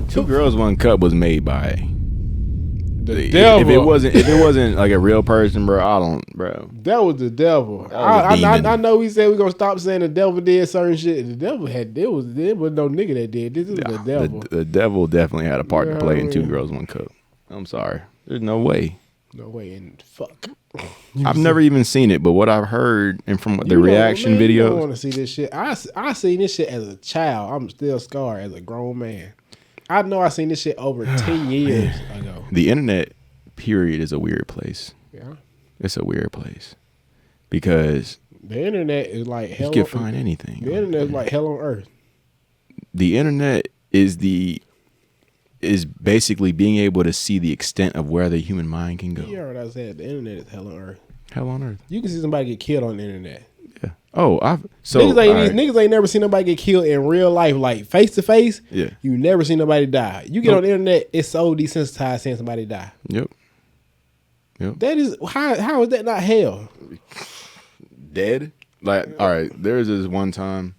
Two Girls, One Cup was made by the devil. If it wasn't like a real person, bro, That was the devil. I know we said we're gonna stop saying the devil did certain shit. The devil there was no nigga that did. This is the devil. The devil definitely had a part to play in Two Girls, One Cup. I'm sorry. There's no way. No way in fuck. I've never even seen it, but what I've heard and from the reaction videos. I don't want to see this shit. I seen this shit as a child. I'm still scarred as a grown man. I know I seen this shit over 10 years ago. The internet, period, is a weird place. Yeah. It's a weird place. Because the internet is like hell. You can find anything. The internet is like hell on earth. The internet is basically being able to see the extent of where the human mind can go. You heard what I said. The internet is hell on earth. Hell on earth. You can see somebody get killed on the internet. Yeah. Oh, niggas ain't never seen nobody get killed in real life, like face to face. Yeah. You never seen nobody die. You get on the internet, it's so desensitized seeing somebody die. Yep. That is how is that not hell? Dead? Like, all right, there's this one time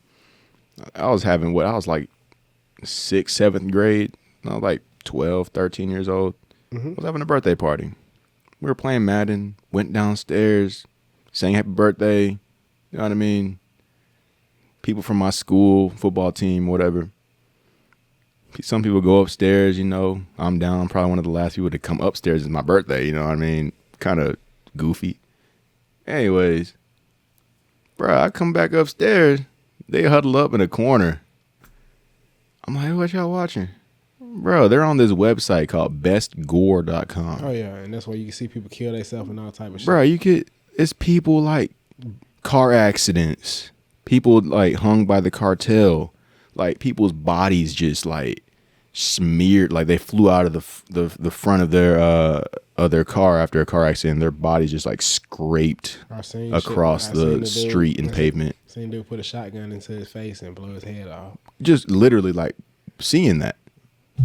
I was like 6th, 7th grade. I was like 12, 13 years old. I was having a birthday party. We were playing Madden, went downstairs, sang happy birthday. You know what I mean? People from my school, football team, whatever. Some people go upstairs, I'm down. I'm probably one of the last people to come upstairs. It's my birthday, you know what I mean? Kind of goofy. Anyways, bro, I come back upstairs. They huddle up in a corner. I'm like, what y'all watching? Bro, they're on this website called bestgore.com. Oh, yeah, and that's where you can see people kill themselves and all type of shit. Bro, it's people like car accidents. People like hung by the cartel. Like people's bodies just like smeared, like they flew out of the front of their car after a car accident. Their bodies just like scraped across the street and pavement. Seen dude put a shotgun into his face and blow his head off. Just literally like seeing that.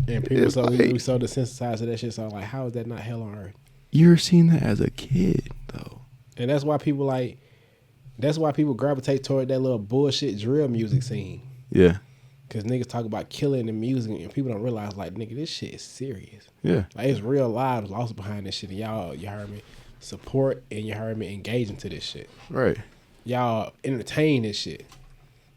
And people we so desensitized to that shit. So like, how is that not hell on earth? You're seeing that as a kid though, and that's why people gravitate toward that little bullshit drill music scene. Yeah. Cause niggas talk about killing the music and people don't realize like, nigga, this shit is serious. Yeah. Like it's real lives lost behind this shit. And y'all, you heard me, support and you heard me engage into this shit. Right. Y'all entertain this shit.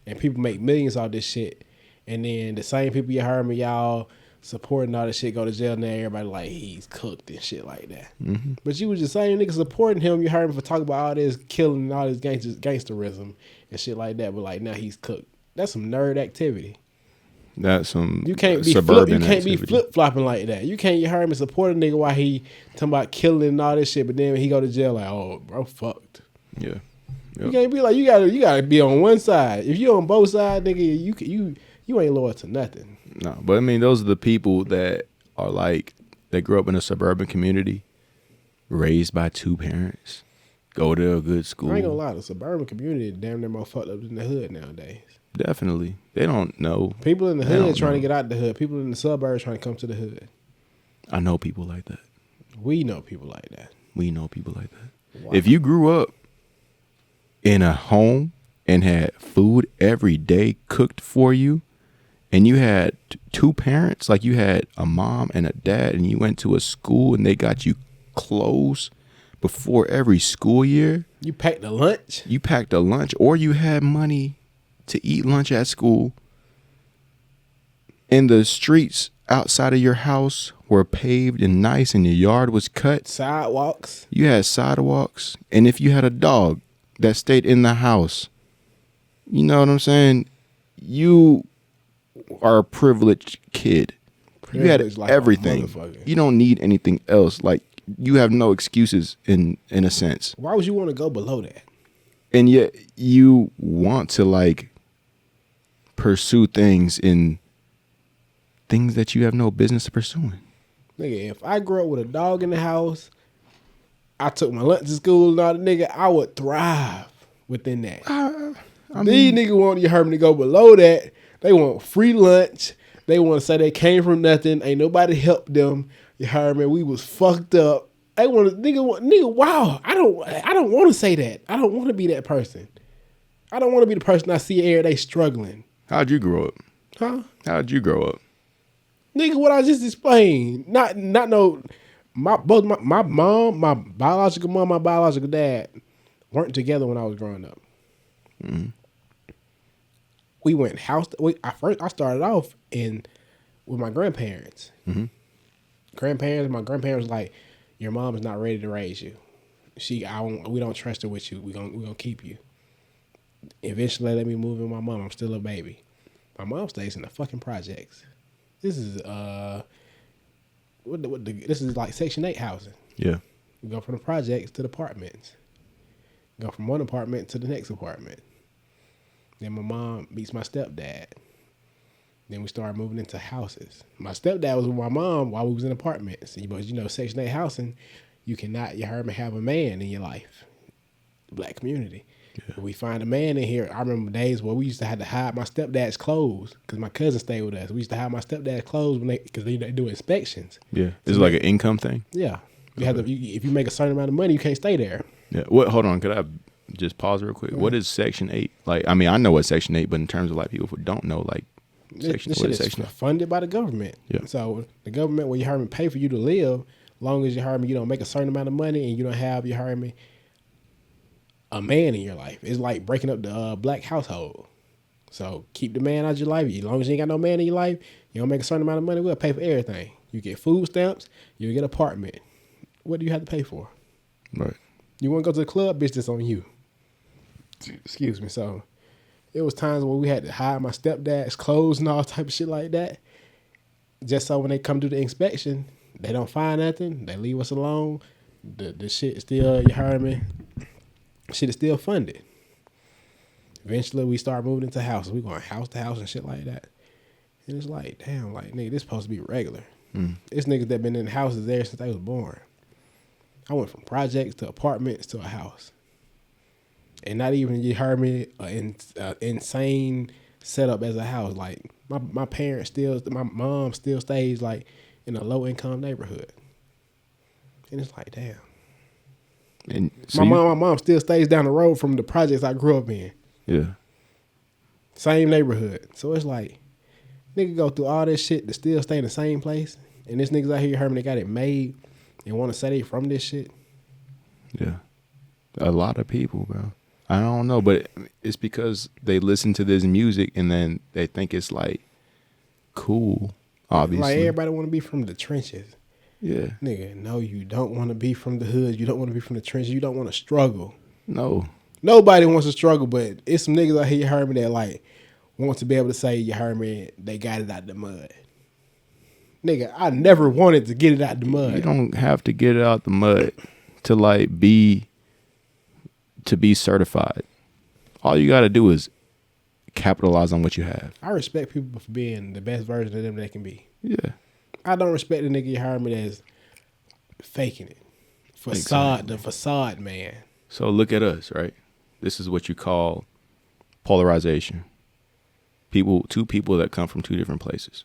And people make millions off this shit. And then the same people you heard me, y'all supporting all this shit go to jail now. Everybody like, he's cooked and shit like that. Mm-hmm. But you was the same nigga supporting him. You heard me for talking about all this killing and all this gangsterism and shit like that. But like now he's cooked. That's some nerd activity. That's some you can't be suburban you can't activity. be flip flopping like that. You can't. You heard me support a nigga while he talking about killing and all this shit, but then when he go to jail like, oh, bro, fucked. Yeah. Yep. You can't be like you gotta be on one side. If you on both sides, nigga, you ain't loyal to nothing. No, but I mean those are the people that are like they grew up in a suburban community, raised by two parents, go to a good school. I ain't gonna lie, the suburban community is damn near more fucked up than the hood nowadays. Definitely. They don't know. People in the hood trying to get out the hood. People in the suburbs trying to come to the hood. I know people like that. We know people like that. We know people like that. Wow. If you grew up in a home and had food every day cooked for you, and you had two parents, like you had a mom and a dad, and you went to a school and they got you clothes before every school year. You packed a lunch? Or you had money to eat lunch at school, and the streets outside of your house were paved and nice and your yard was cut. Sidewalks. You had sidewalks. And if you had a dog that stayed in the house, you know what I'm saying? You are a privileged kid. You had like everything. You don't need anything else. Like, you have no excuses in a sense. Why would you want to go below that? And yet you want to like pursue things that you have no business pursuing. Nigga, if I grew up with a dog in the house, I took my lunch to school and all the nigga, I would thrive within that. These niggas want, you heard me, to go below that. They want free lunch. They want to say they came from nothing. Ain't nobody helped them. You heard me? We was fucked up. They want to, nigga, wow. I don't want to say that. I don't want to be that person. I don't want to be the person I see every day struggling. How'd you grow up? Huh? How'd you grow up? Nigga, what I just explained. Not no. My mom, my biological mom, my biological dad weren't together when I was growing up. Mm-hmm. We went house. I started off with my grandparents. Mm-hmm. My grandparents was like, your mom is not ready to raise you. We don't trust her with you. We gonna keep you. Eventually, they let me move in with my mom. I'm still a baby. My mom stays in the fucking projects. This is this is like Section 8 housing. Yeah. We go from the projects to the apartments. Go from one apartment to the next apartment. Then my mom meets my stepdad. Then we started moving into houses. My stepdad was with my mom while we was in apartments. But you know, Section 8 housing, you cannot, you heard me, have a man in your life. The black community. Yeah. When we find a man in here, I remember days where we used to have to hide my stepdad's clothes because my cousin stayed with us. We used to hide my stepdad's clothes because they do inspections. Yeah. Is it like an income thing? Yeah. You have to, if you make a certain amount of money, you can't stay there. Yeah. What? Hold on. Could I just pause real quick? Right. What is Section 8? Like, I mean, I know what Section 8, but in terms of like people who don't know, like, this shit is funded by the government. Yeah. So the government, when you heard me, pay for you to live, as long as you heard me, you don't make a certain amount of money and you don't have, you heard me, a man in your life. It's like breaking up the black household. So keep the man out of your life. As long as you ain't got no man in your life, you don't make a certain amount of money, we'll pay for everything. You get food stamps, you get an apartment. What do you have to pay for? Right. You want to go to the club, bitch, that's on you. Excuse me. So it was times where we had to hide my stepdad's clothes and all type of shit like that. Just so when they come do the inspection, they don't find nothing. They leave us alone. The shit is still, you heard me? Shit is still funded. Eventually, we start moving into houses. We going house to house and shit like that. And it's like, damn, like, nigga, this supposed to be regular. It's niggas that been in houses there since they was born. I went from projects to apartments to a house. And not even, you heard me, insane setup as a house. Like, my parents still, my mom still stays, like, in a low-income neighborhood. And it's like, damn. And so my mom still stays down the road from the projects I grew up in. Yeah. Same neighborhood. So it's like, nigga go through all this shit to still stay in the same place. And this niggas out here, Herman, they got it made and want to say they from this shit. Yeah. A lot of people, bro. I don't know, but it's because they listen to this music and then they think it's like cool, obviously. Like everybody want to be from the trenches. Yeah. Nigga, no, you don't want to be from the hood. You don't want to be from the trenches. You don't want to struggle. No. Nobody wants to struggle, but it's some niggas out here, you heard me, that like want to be able to say, you heard me, they got it out the mud. Nigga, I never wanted to get it out the mud. You don't have to get it out the mud to like be certified. All you got to do is capitalize on what you have. I respect people for being the best version of them they can be. Yeah. I don't respect the nigga you heard me that's faking it. The facade man. So look at us, right? This is what you call polarization. Two people that come from two different places.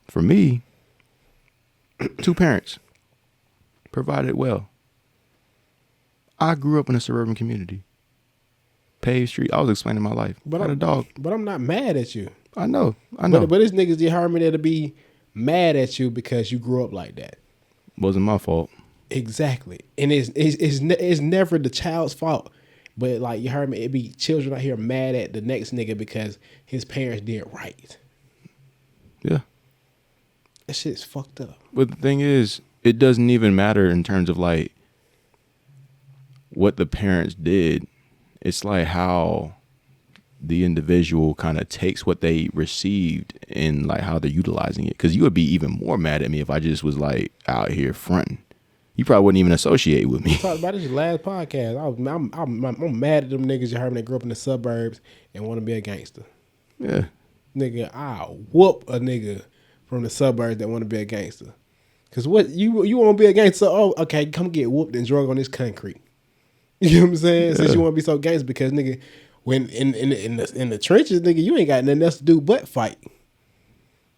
For me, two parents provided well. I grew up in a suburban community. Paved street. I was explaining my life. But I had a dog. But I'm not mad at you. I know. But it's niggas you heard me that'll be mad at you because you grew up like that. Wasn't my fault. Exactly. And it's never the child's fault. But like you heard me, it be children out here mad at the next nigga because his parents did right. Yeah. That shit's fucked up. But the thing is, it doesn't even matter in terms of like what the parents did. It's like how the individual kind of takes what they received and like how they're utilizing it. Because you would be even more mad at me if I just was like out here fronting. You probably wouldn't even associate with me. I talked about this last podcast. I'm mad at them niggas you heard me that grew up in the suburbs and want to be a gangster. Yeah. Nigga, I'll whoop a nigga from the suburbs that want to be a gangster. Because what, you want to be a gangster? Oh, okay, come get whooped and drug on this concrete. You know what I'm saying? Yeah. Since you want to be so gangster, because nigga, when in the trenches, nigga, you ain't got nothing else to do but fight.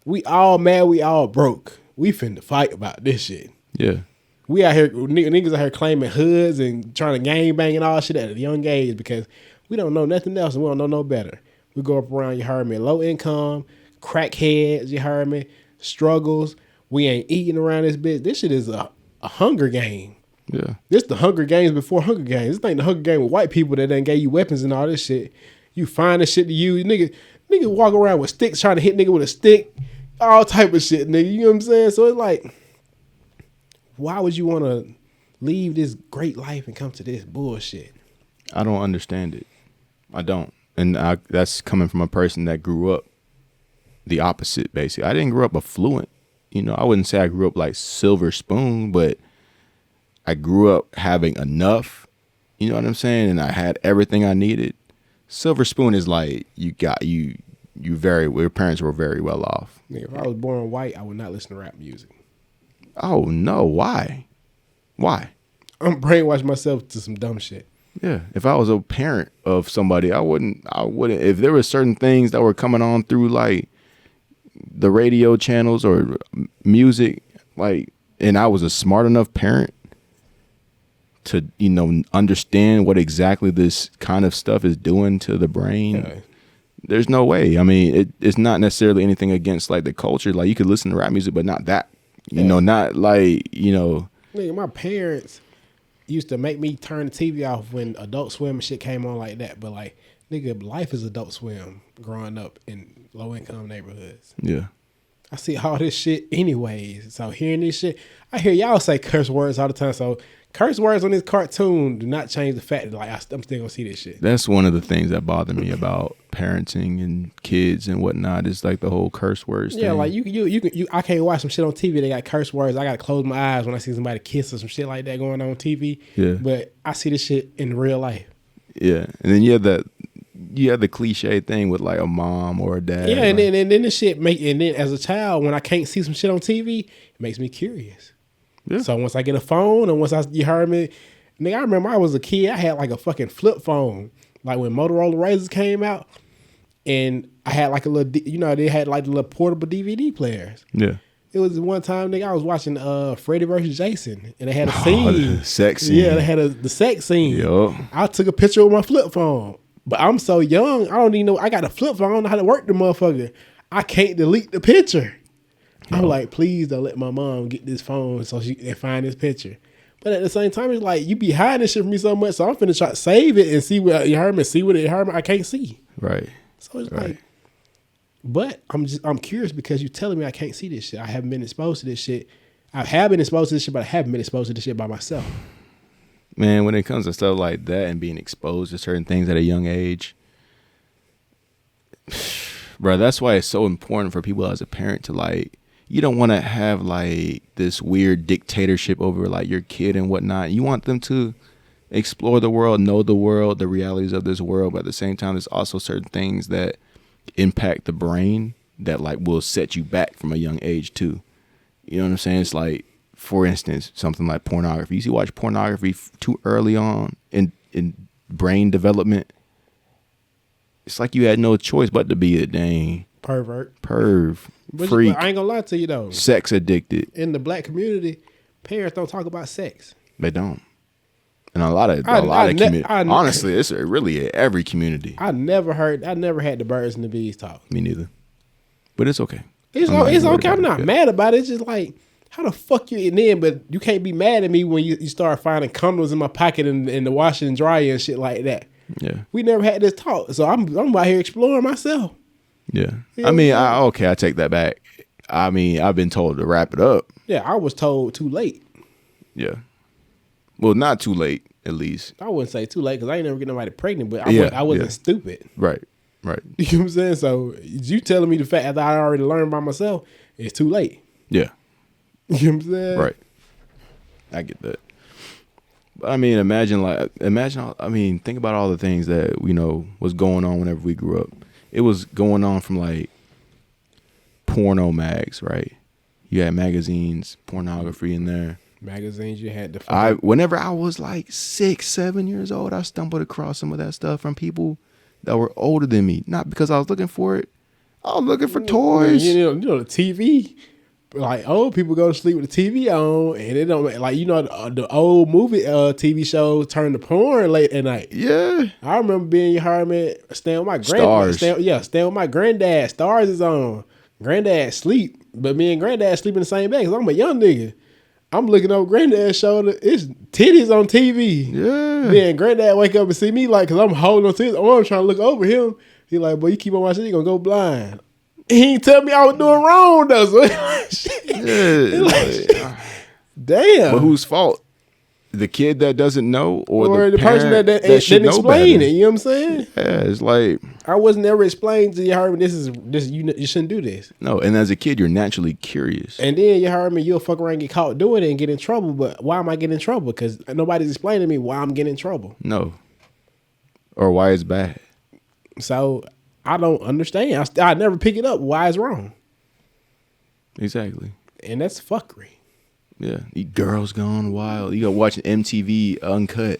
We all mad, we all broke. We finna fight about this shit. Yeah. We out here, niggas out here claiming hoods and trying to gang bang and all shit at a young age because We don't know nothing else, and we don't know no better. We go up around, you heard me, low income, crackheads, you heard me, struggles. We ain't eating around this bitch. This shit is a Hunger Game. Yeah. This the Hunger Games before Hunger Games. This ain't the Hunger Game with white people that done gave you weapons and all this shit. You find this shit to use. Nigga walk around with sticks trying to hit nigga with a stick. All type of shit, nigga. You know what I'm saying? So it's like, why would you want to leave this great life and come to this bullshit? I don't understand it. I don't. And that's coming from a person that grew up the opposite, basically. I didn't grow up affluent. You know, I wouldn't say I grew up like silver spoon, but I grew up having enough. You know what I'm saying? And I had everything I needed. Silver spoon is like your parents were very well off. Nigga, if I was born white, I would not listen to rap music. Oh no, why? Why? I'm brainwashing myself to some dumb shit. Yeah. If I was a parent of somebody, I wouldn't if there were certain things that were coming on through like the radio channels or music, like, and I was a smart enough parent to, you know, understand what exactly this kind of stuff is doing to the brain. Yeah. There's no way. I mean, it's not necessarily anything against like the culture. Like you could listen to rap music, but not that, you know, not like, you know. Nigga, my parents used to make me turn the TV off when Adult Swim and shit came on like that. But like, nigga, life is Adult Swim growing up in low income neighborhoods. Yeah. I see all this shit anyways. So hearing this shit, I hear y'all say curse words all the time. So curse words on this cartoon do not change the fact that like I'm still gonna see this shit. That's one of the things that bother me about parenting and kids and whatnot is like the whole curse words thing. Yeah, like you I can't watch some shit on TV. They got curse words. I gotta close my eyes when I see somebody kiss or some shit like that going on TV. Yeah. But I see this shit in real life. Yeah, and then you have the cliche thing with like a mom or a dad. Yeah, and then the shit and then as a child when I can't see some shit on TV, it makes me curious. Yeah. So once I get a phone and you heard me, nigga, I remember I was a kid, I had like a fucking flip phone. Like when Motorola Razors came out, and I had like a little, you know, they had like the little portable DVD players. Yeah. It was one time, nigga, I was watching Freddy vs. Jason, and they had a scene. The sex scene. Yeah, they had the sex scene. Yup. I took a picture with my flip phone. But I'm so young, I don't even know, I got a flip phone, I don't know how to work the motherfucker. I can't delete the picture. I'm like, please don't let my mom get this phone so she can find this picture. But at the same time, it's like, you be hiding this shit from me so much, so I'm finna try to save it and see what you heard me, see what it heard me. I can't see. Right. So it's like, but I'm curious because you're telling me I can't see this shit. I haven't been exposed to this shit. I have been exposed to this shit, but I haven't been exposed to this shit by myself. Man, when it comes to stuff like that and being exposed to certain things at a young age, bro, that's why it's so important for people as a parent to like, you don't want to have like this weird dictatorship over like your kid and whatnot. You want them to explore the world, know the world, the realities of this world. But at the same time, there's also certain things that impact the brain that like will set you back from a young age too. You know what I'm saying? It's like, for instance, something like pornography. You see, watch pornography too early on in brain development. It's like you had no choice but to be a dang freak. But I ain't gonna lie to you though. Sex addicted. In the black community, parents don't talk about sex. They don't. And a lot of community. Honestly, it's really every community. I never had the birds and the bees talk. Me neither. But it's okay. It's okay. I'm not mad about it. It's just like, how the fuck you in there? But you can't be mad at me when you start finding condoms in my pocket and the washer and dryer and shit like that. Yeah. We never had this talk. So I'm out here exploring myself. Yeah. I mean, I take that back. I mean, I've been told to wrap it up. Yeah, I was told too late. Yeah. Well, not too late, at least. I wouldn't say too late because I ain't never get nobody pregnant, but I wasn't stupid. Right. You know what I'm saying? So you telling me the fact that I already learned by myself, it's too late. Yeah. You know what I'm saying? Right. I get that. But I mean, think about all the things that, you know, was going on whenever we grew up. It was going on from like porno mags, right? You had magazines, pornography in there. Magazines you had to whenever I was like 6, 7 years old, I stumbled across some of that stuff from people that were older than me. Not because I was looking for it. I was looking for toys. You know the TV. like old people go to sleep with the TV on, and it don't like the old movie TV shows turn to porn late at night. Yeah, I remember being your Harmon staying with my Stars. staying with my granddad. Stars is on. Granddad sleep, but me and granddad sleep in the same bed because I'm a young nigga. I'm looking over granddad's shoulder. It's titties on TV. yeah. Then granddad wake up and see me like, cause I'm holding on to his arm trying to look over him. He like, boy, you keep on watching, you gonna go blind. He ain't tell me I was doing wrong though. So damn. But whose fault? The kid that doesn't know, or the person that didn't explain it. You know what I'm saying? Yeah, it's like I wasn't ever explained to you, Harmon. You shouldn't do this. no. And as a kid, you're naturally curious. And then you heard me, you'll fuck around and get caught doing it and get in trouble. But why am I getting in trouble? Because nobody's explaining to me why I'm getting in trouble. No, or why it's bad. So I don't understand. I never pick it up. Why it's wrong? Exactly. And that's fuckery. Yeah, these girls gone wild. You got watching MTV Uncut.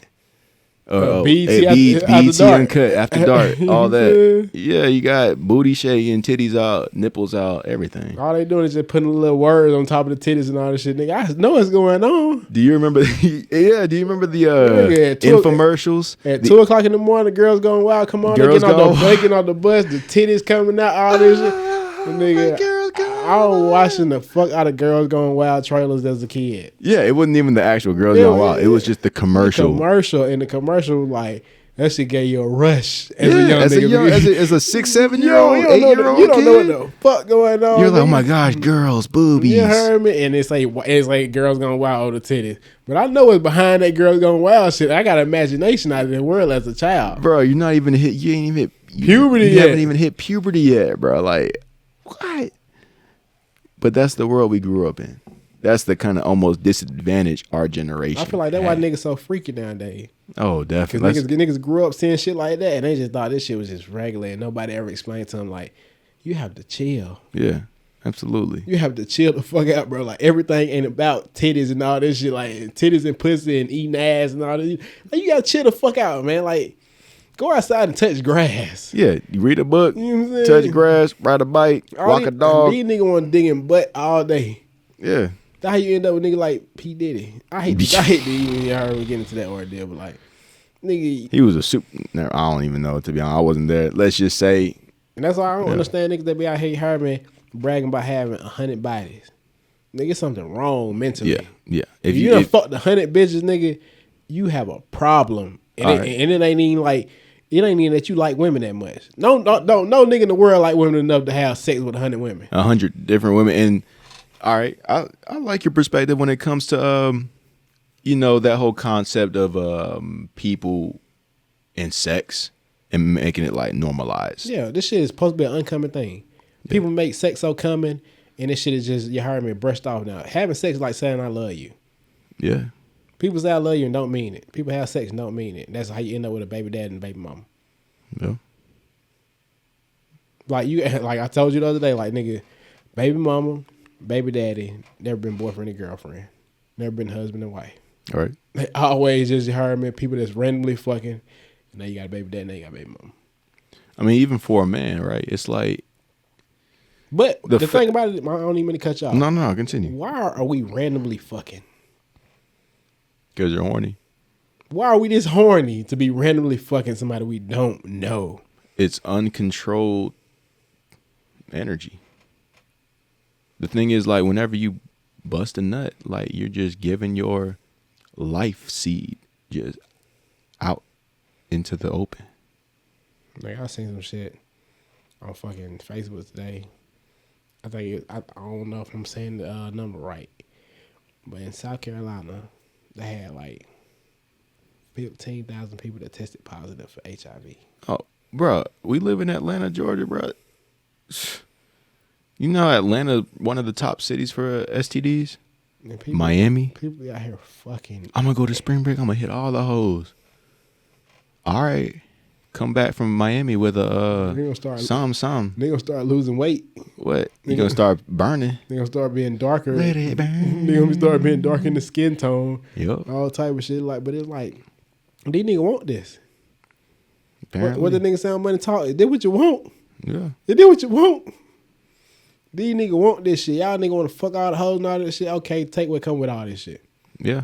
BET BET Uncut After Dark, all that. Yeah. Yeah, you got booty shaking, titties out, nipples out, everything. All they doing is just putting little words on top of the titties and all this shit. Nigga, I know what's going on. Do you remember? Yeah, do you remember the infomercials? At 2 o'clock in the morning, the girls going wild. Come on, Girls they getting off the bus, the titties coming out, all this shit. Nigga, I was watching the fuck out of Girls Going Wild trailers as a kid. Yeah, it wasn't even the actual Girls Gone Wild. It was just the commercial. And the commercial, like, that shit gave you a rush as a young nigga. As a 6-7-year-old, 8-year-old kid. You don't know what the fuck going on. You're like, oh my gosh, girls, boobies. You heard me? And it's like Girls Gone Wild over the titties. But I know what's behind that Girls Gone Wild shit. I got imagination out of the world as a child. Bro, you're not even hit. You ain't even hit puberty yet. You haven't even hit puberty yet, bro. Like, what? But that's the world we grew up in. That's the kind of almost disadvantage our generation. I feel like that's why niggas so freaky nowadays. Oh, definitely. Because niggas grew up seeing shit like that, and they just thought this shit was just regular, and nobody ever explained to them, like, you have to chill. Yeah, absolutely. You have to chill the fuck out, bro. Like, everything ain't about titties and all this shit, like titties and pussy and eating ass and all this. Like, you gotta chill the fuck out, man. Like, go outside and touch grass. Yeah, you read a book, you know what I'm saying? Touch grass, ride a bike, walk a dog. These niggas want to dig in butt all day. Yeah. That's how you end up with nigga like P. Diddy. I hate to even hear him get into that ordeal, but like, nigga. He was a super, I don't even know, to be honest. I wasn't there. Let's just say. And that's why I don't understand niggas that be out here Harmon bragging about having 100 bodies. Nigga, something wrong mentally. Yeah. If you done fucked 100 bitches, nigga, you have a problem. And it ain't even like, it ain't even that you like women that much. No nigga in the world like women enough to have sex with 100 women. 100 different women. And all right, I like your perspective when it comes to that whole concept of people and sex and making it like normalized. Yeah, this shit is supposed to be an uncommon thing. Yeah. People make sex so common, and this shit is just, you heard me, brushed off now. Having sex is like saying I love you. Yeah. People say I love you and don't mean it. People have sex and don't mean it. That's how you end up with a baby dad and a baby mama. Yeah. Like I told you the other day, like, nigga, baby mama, baby daddy, never been boyfriend and girlfriend. Never been husband and wife. All right. They always just, you heard me, people that's randomly fucking, and now you got a baby daddy, now you got a baby mama. I mean, even for a man, right? It's like. But the thing about it, I don't even mean to cut you off. No, continue. Why are we randomly fucking? Because you're horny. Why are we this horny to be randomly fucking somebody we don't know? It's uncontrolled energy. The thing is, like, whenever you bust a nut, like, you're just giving your life seed just out into the open. Like, I seen some shit on fucking Facebook today. I don't know if I'm saying the number right, but in South Carolina, they had like 15,000 people that tested positive for HIV. Oh, bro, we live in Atlanta, Georgia, bro. You know Atlanta, one of the top cities for STDs? Miami. People out here fucking. I'm going to go to spring break. I'm going to hit all the hoes. All right. Come back from Miami with a some. They gonna start losing weight. What? You gonna start burning. They gonna start being darker. Let it burn. They gonna start being dark in the skin tone. Yep. All type of shit. Like, but it's like, these niggas want this. Apparently. What the nigga sound money talk? They did what you want. Yeah. They did what you want. These niggas want this shit. Y'all niggas want to fuck all the hoes and all this shit. Okay, take what come with all this shit. Yeah.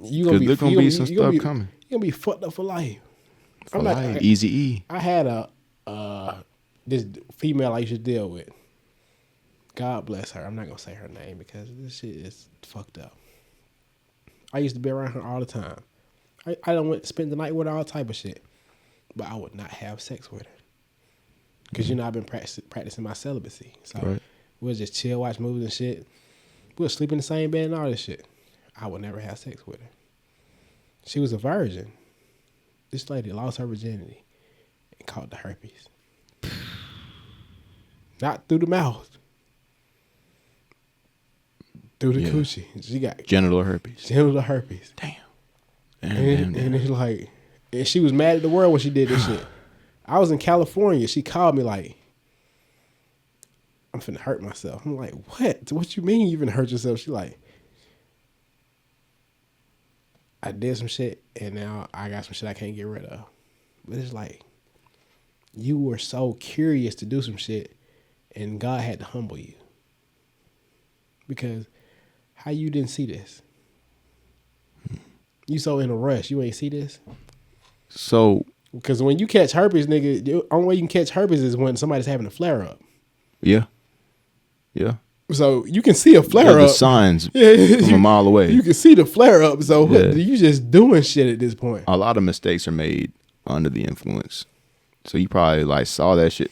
You gonna be, there's gonna be some stuff coming. You gonna be fucked up for life. For life. Easy E. I had this female I used to deal with. God bless her. I'm not gonna say her name because this shit is fucked up. I used to be around her all the time. I done went to spend the night with her, all type of shit. But I would not have sex with her. Because, I've been practicing my celibacy. So we'll just chill, watch movies and shit. We'll sleep in the same bed and all this shit. I would never have sex with her. She was a virgin. This lady lost her virginity and caught the herpes. Not through the mouth. Through the coochie. She got genital herpes. Genital herpes. Damn. And it's like, and she was mad at the world when she did this shit. I was in California. She called me like, I'm finna hurt myself. I'm like, what? What you mean you finna hurt yourself? She like, I did some shit and now I got some shit I can't get rid of. But it's like, you were so curious to do some shit and God had to humble you. Because how you didn't see this? You so in a rush, you ain't see this? So, because when you catch herpes, nigga, the only way you can catch herpes is when somebody's having a flare up. Yeah. Yeah. So you can see a flare up. The signs from a mile away. You can see the flare up. So you just doing shit at this point. A lot of mistakes are made under the influence. So you probably like saw that shit.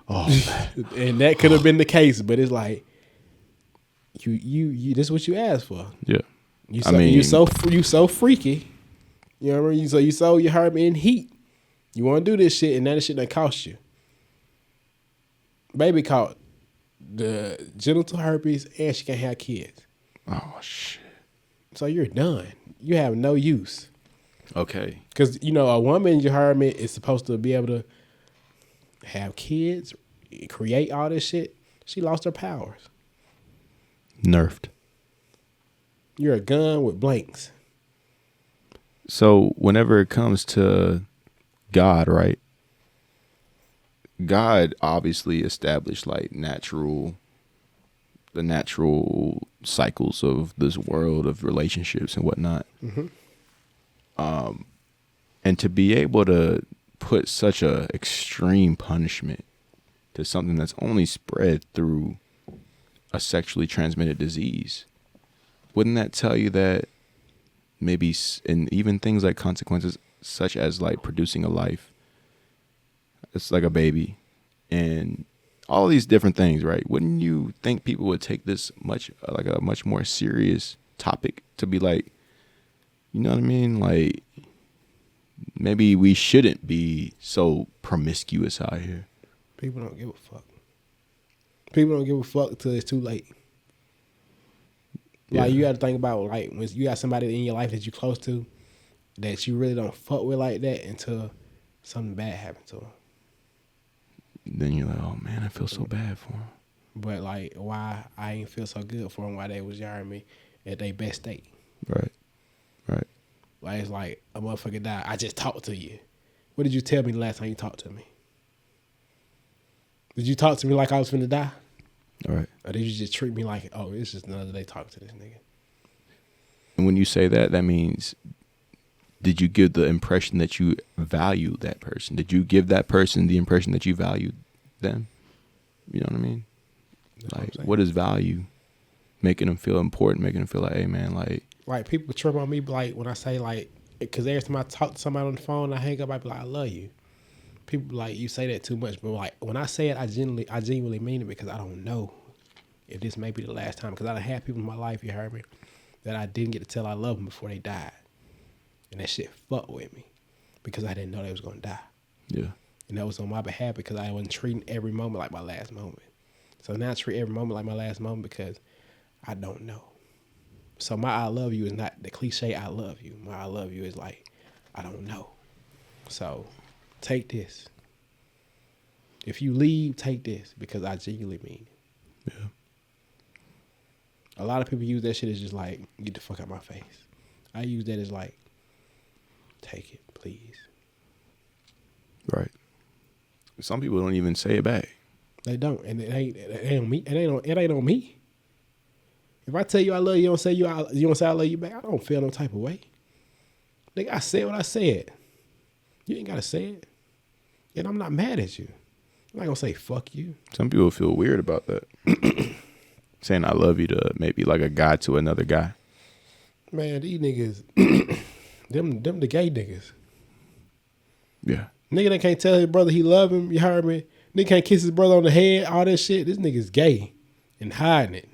Oh, man. And that could have been the case, but it's like you this is what you asked for. Yeah. You so freaky. You know what I mean? So you heard me in heat. You want to do this shit, and now this shit done cost you. Baby caught the genital herpes, and she can't have kids. Oh shit! So you're done. You have no use. Okay. Because a woman, you heard me, is supposed to be able to have kids, create all this shit. She lost her powers. Nerfed. You're a gun with blanks. So whenever it comes to God, right? God obviously established like the natural cycles of this world of relationships and whatnot. Mm-hmm. And to be able to put such a extreme punishment to something that's only spread through a sexually transmitted disease, wouldn't that tell you that maybe, and even things like consequences such as like producing a life, it's like a baby and all these different things, right? Wouldn't you think people would take this like a much more serious topic to be like, you know what I mean? Like maybe we shouldn't be so promiscuous out here. People don't give a fuck. People don't give a fuck until it's too late. Yeah. Like you got to think about like when you got somebody in your life that you close to that you really don't fuck with like that until something bad happens to them. Then you're like, oh man, I feel so bad for them. But like, why I ain't feel so good for them while they was yaring me at their best state. Right. Like it's like a motherfucker died. I just talked to you. What did you tell me the last time you talked to me? Did you talk to me like I was finna die? All right. Or did you just treat me like, oh, it's just another day talking to this nigga? And when you say that, that means, did you give the impression that you value that person? Did you give that person the impression that you valued them? You know what I mean? That's like, what is value? Making them feel important, making them feel like, hey, man, like people trip on me, like when I say like, because every time I talk to somebody on the phone, I hang up, I be like, I love you. People like, you say that too much, but like when I say it, I genuinely mean it because I don't know if this may be the last time. Because I done had people in my life, you heard me, that I didn't get to tell I love them before they died, and that shit fucked with me because I didn't know they was gonna die. Yeah, and that was on my behalf because I wasn't treating every moment like my last moment. So now I treat every moment like my last moment because I don't know. So my I love you is not the cliche I love you. My I love you is like, I don't know. So take this. If you leave, take this because I genuinely mean it. Yeah. A lot of people use that shit as just like, get the fuck out my face. I use that as like, take it, please. Right. Some people don't even say it back. They don't, and it ain't on me. It ain't on me. If I tell you I love you, you don't say you don't say I love you back. I don't feel no type of way. Nigga, I said what I said. You ain't gotta say it, and I'm not mad at you. I'm not gonna say fuck you. Some people feel weird about that. Saying I love you to maybe like a guy to another guy. Man, these niggas, them the gay niggas. Yeah. Nigga that can't tell his brother he love him. You heard me? Nigga can't kiss his brother on the head. All that shit. This nigga's gay and hiding it.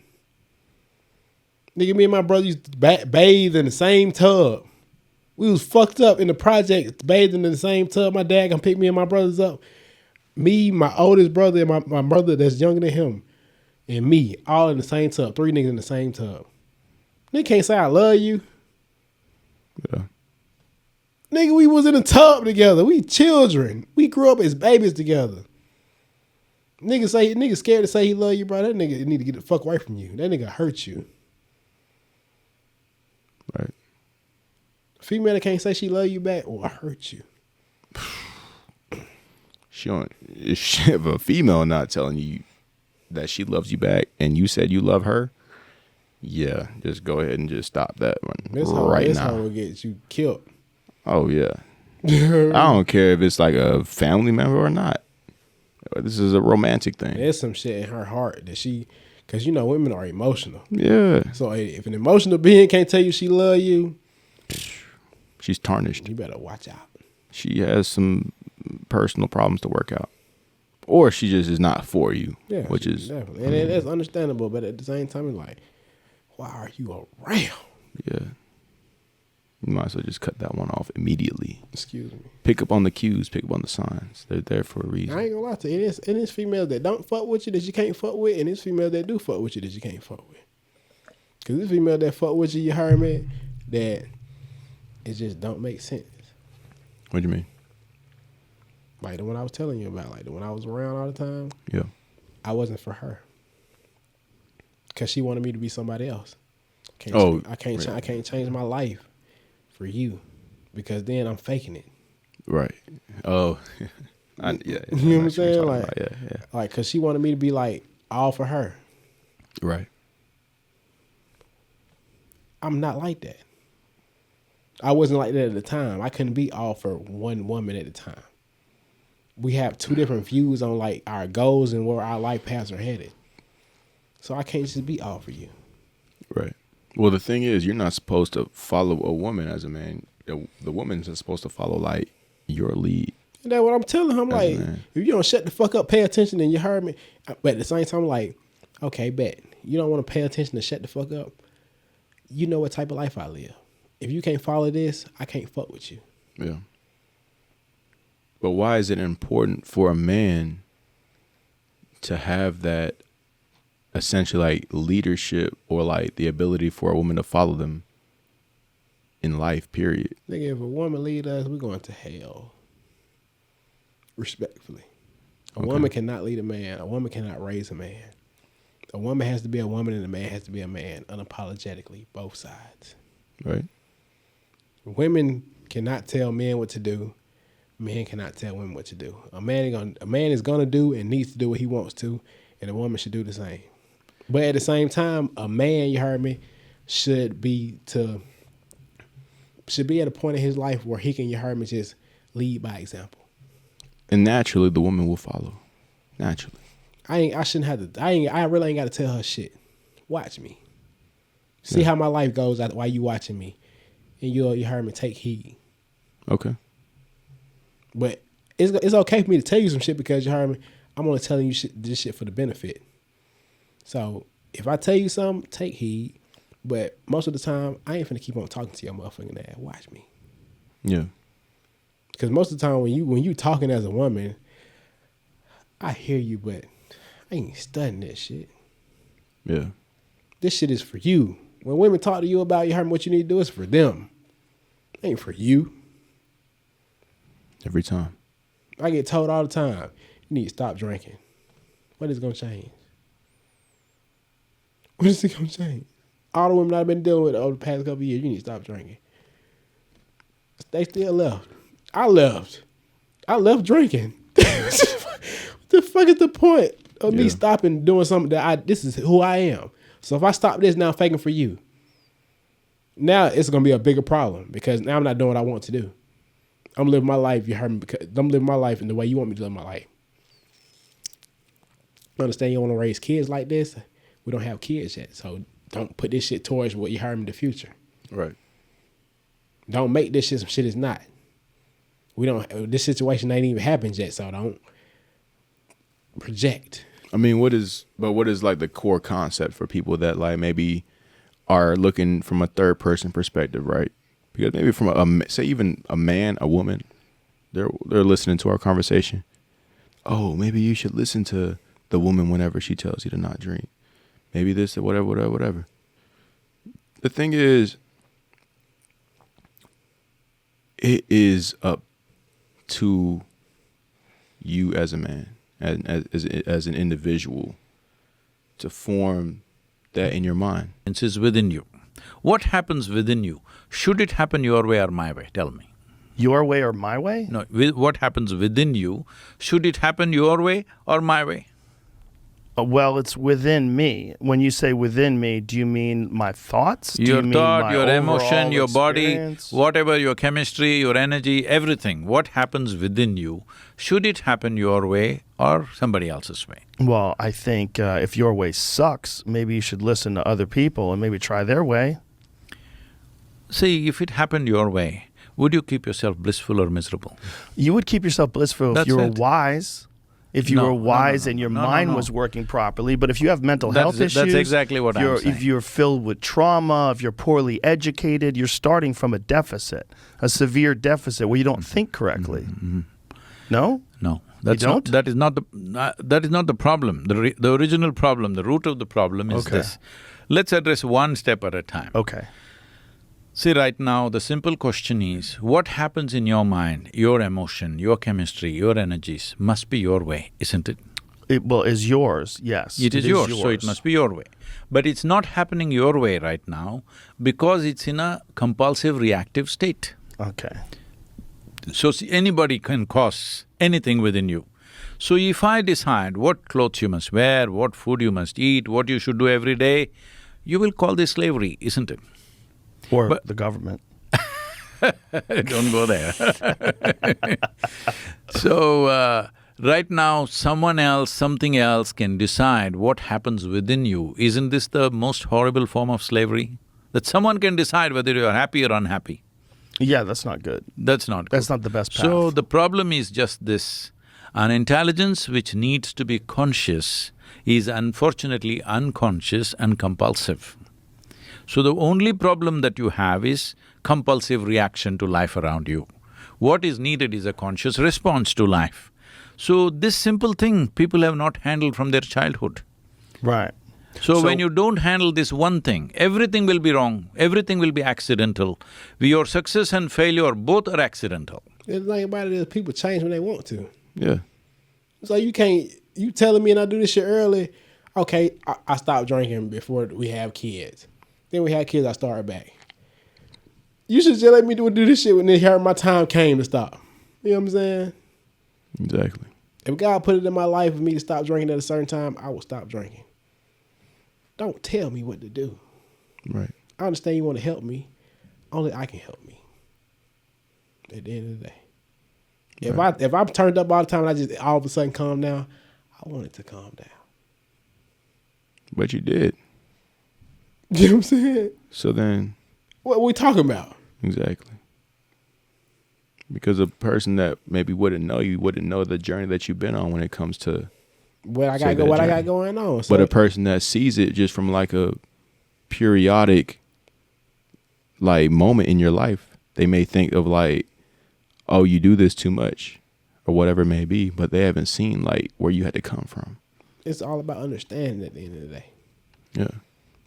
Nigga, me and my brother used to bathe in the same tub. We was fucked up in the project, bathing in the same tub. My dad come pick me and my brothers up. Me, my oldest brother, and my brother that's younger than him, and me, all in the same tub. 3 niggas in the same tub. Nigga can't say I love you. Yeah. Nigga, we was in a tub together. We children. We grew up as babies together. Nigga scared to say he love you, bro. That nigga need to get the fuck away from you. That nigga hurt you. Right. Female that can't say she love you back will hurt you. If a female not telling you that she loves you back and you said you love her, yeah, just go ahead and just stop that one This now. hoe will get you killed. Oh yeah. I don't care if it's like a family member or not. This is a romantic thing. There's some shit in her heart that because you know women are emotional. Yeah. So if an emotional being can't tell you she love you, she's tarnished. You better watch out. She has some personal problems to work out. Or she just is not for you. Yeah. Which is definitely. And that's understandable, but at the same time it's like, why are you around? Yeah. You might as well just cut that one off immediately. Excuse me. Pick up on the cues, pick up on the signs. They're there for a reason. I ain't gonna lie to you. It is females that don't fuck with you that you can't fuck with, and it's females that do fuck with you that you can't fuck with. Because it's female that fuck with you, you heard me, that it just don't make sense. What do you mean? Like the one I was telling you about, like the one I was around all the time. Yeah. I wasn't for her. Because she wanted me to be somebody else. I can't change my life for you, because then I'm faking it. Right. Oh, yeah. You know what I'm saying? Like, cause she wanted me to be like all for her. Right. I'm not like that. I wasn't like that at the time. I couldn't be all for one woman at a time. We have 2 different views on like our goals and where our life paths are headed. So I can't just be all for you. Right. Well, the thing is, you're not supposed to follow a woman as a man. The woman's supposed to follow like your lead. And that's what I'm telling her. I'm like, if you don't shut the fuck up, pay attention, and you heard me. But at the same time, I'm like, okay, bet. You don't want to pay attention to shut the fuck up. You know what type of life I live. If you can't follow this, I can't fuck with you. Yeah. But why is it important for a man to have that essentially like leadership or like the ability for a woman to follow them in life, period? Nigga, if a woman lead us, we're going to hell. Respectfully. A woman cannot lead a man. A woman cannot raise a man. A woman has to be a woman and a man has to be a man, unapologetically, both sides. Right. Women cannot tell men what to do. Men cannot tell women what to do. A man is gonna do and needs to do what he wants to, and a woman should do the same. But at the same time, a man, you heard me, should be at a point in his life where he can, you heard me, just lead by example. And naturally, the woman will follow. Naturally. I really ain't got to tell her shit. Watch me. See how my life goes while you watching me. And you heard me, take heed. Okay. But it's okay for me to tell you some shit because you heard me. I'm only telling you this shit for the benefit. So if I tell you something, take heed. But most of the time, I ain't finna keep on talking to your motherfucking ass. Watch me. Yeah. Because most of the time when you talking as a woman, I hear you, but I ain't studying this shit. Yeah. This shit is for you. When women talk to you about you heard what you need to do, it's for them. It ain't for you. Every time. I get told all the time, you need to stop drinking. What is going to change? What is it going to change? All the women I've been dealing with over the past couple of years, you need to stop drinking. They still left. I left drinking. What the fuck is the point Of me stopping doing something that this is who I am. So if I stop this now, I'm faking for you. Now it's gonna be a bigger problem because now I'm not doing what I want to do. I'm living my life. You heard me. Because I'm living my life in the way you want me to live my life. Understand? You want to raise kids like this? We don't have kids yet, so don't put this shit towards what you heard in the future. Right. Don't make this shit some shit it's not. We don't. This situation ain't even happened yet, so don't project. I mean, what is like the core concept for people that like maybe are looking from a third person perspective, right? Because maybe from say even a man, a woman, they're listening to our conversation. Oh, maybe you should listen to the woman whenever she tells you to not drink. Maybe this or whatever. The thing is, it is up to you as a man, as an individual, to form that in your mind. It is within you. What happens within you? Should it happen your way or my way? Tell me. Your way or my way? No, what happens within you? Should it happen your way or my way? Well, it's within me. When you say within me, do you mean my thoughts? Do Your you mean thought, my your emotion, overall your body, experience? whatever, your chemistry, your energy, everything. What happens within you? Should it happen your way or somebody else's way? Well, I think if your way sucks, maybe you should listen to other people and maybe try their way. See, if it happened your way, would you keep yourself blissful or miserable? You would keep yourself blissful That's if you were it. wise. If you No, were no, wise no, and your no, mind no. was working properly, but if you have mental health issues, That's exactly what I'm saying. If you're filled with trauma, if you're poorly educated, you're starting from a deficit, a severe deficit where you don't think correctly. No? No, that's not- don't? That is not the problem. The original problem, the root of the problem is this. Let's address one step at a time. Okay. See, right now, the simple question is, what happens in your mind, your emotion, your chemistry, your energies must be your way, isn't it? It is yours, yes. It is yours, so it must be your way. But it's not happening your way right now because it's in a compulsive reactive state. Okay. So see, anybody can cause anything within you. So if I decide what clothes you must wear, what food you must eat, what you should do every day, you will call this slavery, isn't it? Or the government. Don't go there. So, right now, someone else, something else can decide what happens within you. Isn't this the most horrible form of slavery? That someone can decide whether you are happy or unhappy. Yeah, that's not good. That's not good. That's not the best path. So, the problem is just this. An intelligence which needs to be conscious is unfortunately unconscious and compulsive. So the only problem that you have is compulsive reaction to life around you. What is needed is a conscious response to life. So this simple thing people have not handled from their childhood. Right. So when you don't handle this one thing, everything will be wrong, everything will be accidental. Your success and failure both are accidental. The thing about it is people change when they want to. Yeah. So you can't, you telling me and I do this shit early, okay, I stopped drinking before we have kids. Then we had kids, I started back. You should just let me do this shit when they heard my time came to stop. You know what I'm saying? Exactly. If God put it in my life for me to stop drinking at a certain time, I will stop drinking. Don't tell me what to do. Right. I understand you want to help me. Only I can help me. At the end of the day. Right. If I'm turned up all the time and I just all of a sudden calm down, I want it to calm down. But you did. You know what I'm saying? So then… What are we talking about? Exactly. Because a person that maybe wouldn't know you wouldn't know the journey that you've been on when it comes to… What I got going on. So but a person that sees it just from like a periodic like moment in your life, they may think of like, oh, you do this too much or whatever it may be, but they haven't seen like where you had to come from. It's all about understanding at the end of the day. Yeah.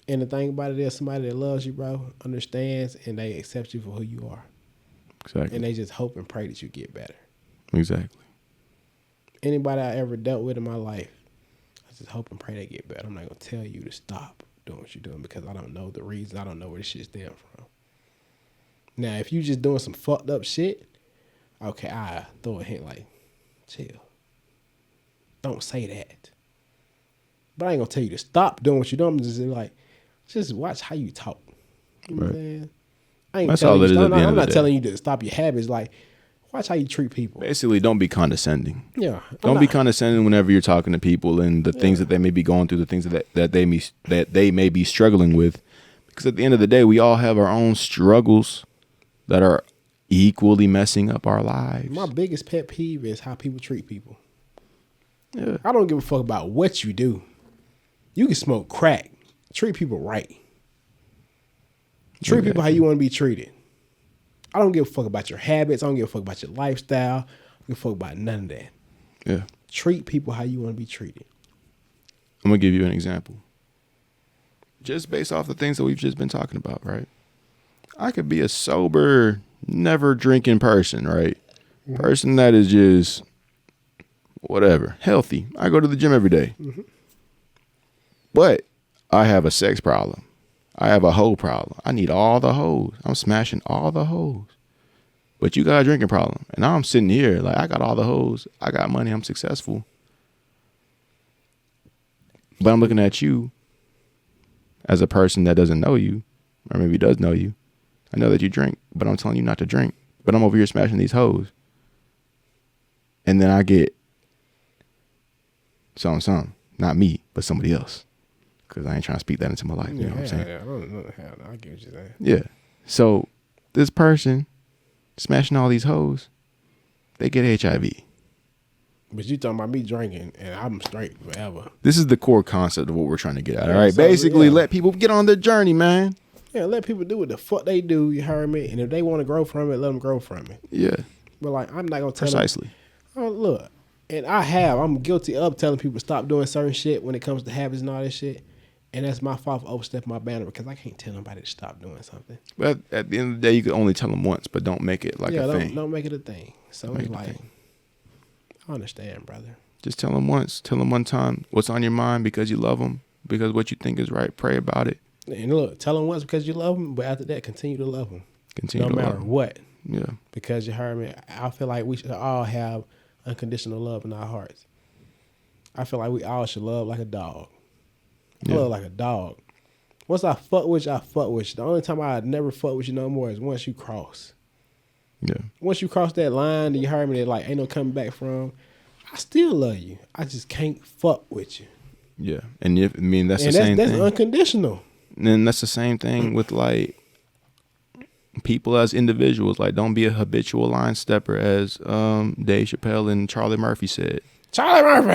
And the thing about it is somebody that loves you, bro, understands, and they accept you for who you are. Exactly. And they just hope and pray that you get better. Exactly. Anybody I ever dealt with in my life, I just hope and pray they get better. I'm not going to tell you to stop doing what you're doing because I don't know the reason. I don't know where this shit stem from. Now, if you just doing some fucked up shit, okay, I throw a hint like, chill. Don't say that. But I ain't gonna tell you to stop doing what you're doing. I'm just like, just watch how you talk. You know what I'm saying? I ain't That's telling all it you, is at the end I'm of not the telling you to stop your habits. Like, watch how you treat people. Basically, don't be condescending. Yeah. Don't be condescending whenever you're talking to people and the things that they may be going through, the things that they may be struggling with. Because at the end of the day, we all have our own struggles that are equally messing up our lives. My biggest pet peeve is how people treat people. Yeah. I don't give a fuck about what you do. You can smoke crack. Treat people right. Treat people how you want to be treated. I don't give a fuck about your habits. I don't give a fuck about your lifestyle. I don't give a fuck about none of that. Yeah. Treat people how you want to be treated. I'm going to give you an example. Just based off the things that we've just been talking about, right? I could be a sober, never drinking person, right? Mm-hmm. Person that is just whatever, healthy. I go to the gym every day. Mm-hmm. But I have a sex problem. I have a hoe problem. I need all the hoes. I'm smashing all the hoes. But you got a drinking problem. And now I'm sitting here like I got all the hoes. I got money. I'm successful. But I'm looking at you as a person that doesn't know you, or maybe does know you. I know that you drink, but I'm telling you not to drink. But I'm over here smashing these hoes. And then I get something. Not me, but somebody else. Because I ain't trying to speak that into my life. You know what I'm saying? Yeah, I get what you're saying. Yeah. So this person smashing all these hoes, they get HIV. But you talking about me drinking and I'm straight forever. This is the core concept of what we're trying to get at. All right. So, basically, let people get on their journey, man. Yeah, let people do what the fuck they do. You heard me? And if they want to grow from it, let them grow from it. Yeah. But like, I'm not gonna tell Precisely. them. Oh, look, and I'm guilty of telling people to stop doing certain shit when it comes to habits and all this shit. And that's my fault for overstepping my boundary because I can't tell nobody to stop doing something. But at the end of the day, you can only tell them once, but don't make it like a thing. Don't make it a thing. So it's like, I understand, brother. Just tell them once. Tell them one time what's on your mind because you love them, because what you think is right. Pray about it. And look, tell them once because you love them, but after that, continue to love them. Continue no to matter love them. what. Yeah. Because you heard me. I feel like we should all have unconditional love in our hearts. I feel like we all should love like a dog. I love like a dog. Once I fuck with you, I fuck with you. The only time I never fuck with you no more is once you cross. Yeah. Once you cross that line that you heard me that like ain't no coming back from, I still love you. I just can't fuck with you. Yeah. And that's the same thing. That's unconditional. And that's the same thing with like people as individuals. Like, don't be a habitual line stepper, as Dave Chappelle and Charlie Murphy said. Charlie Murphy.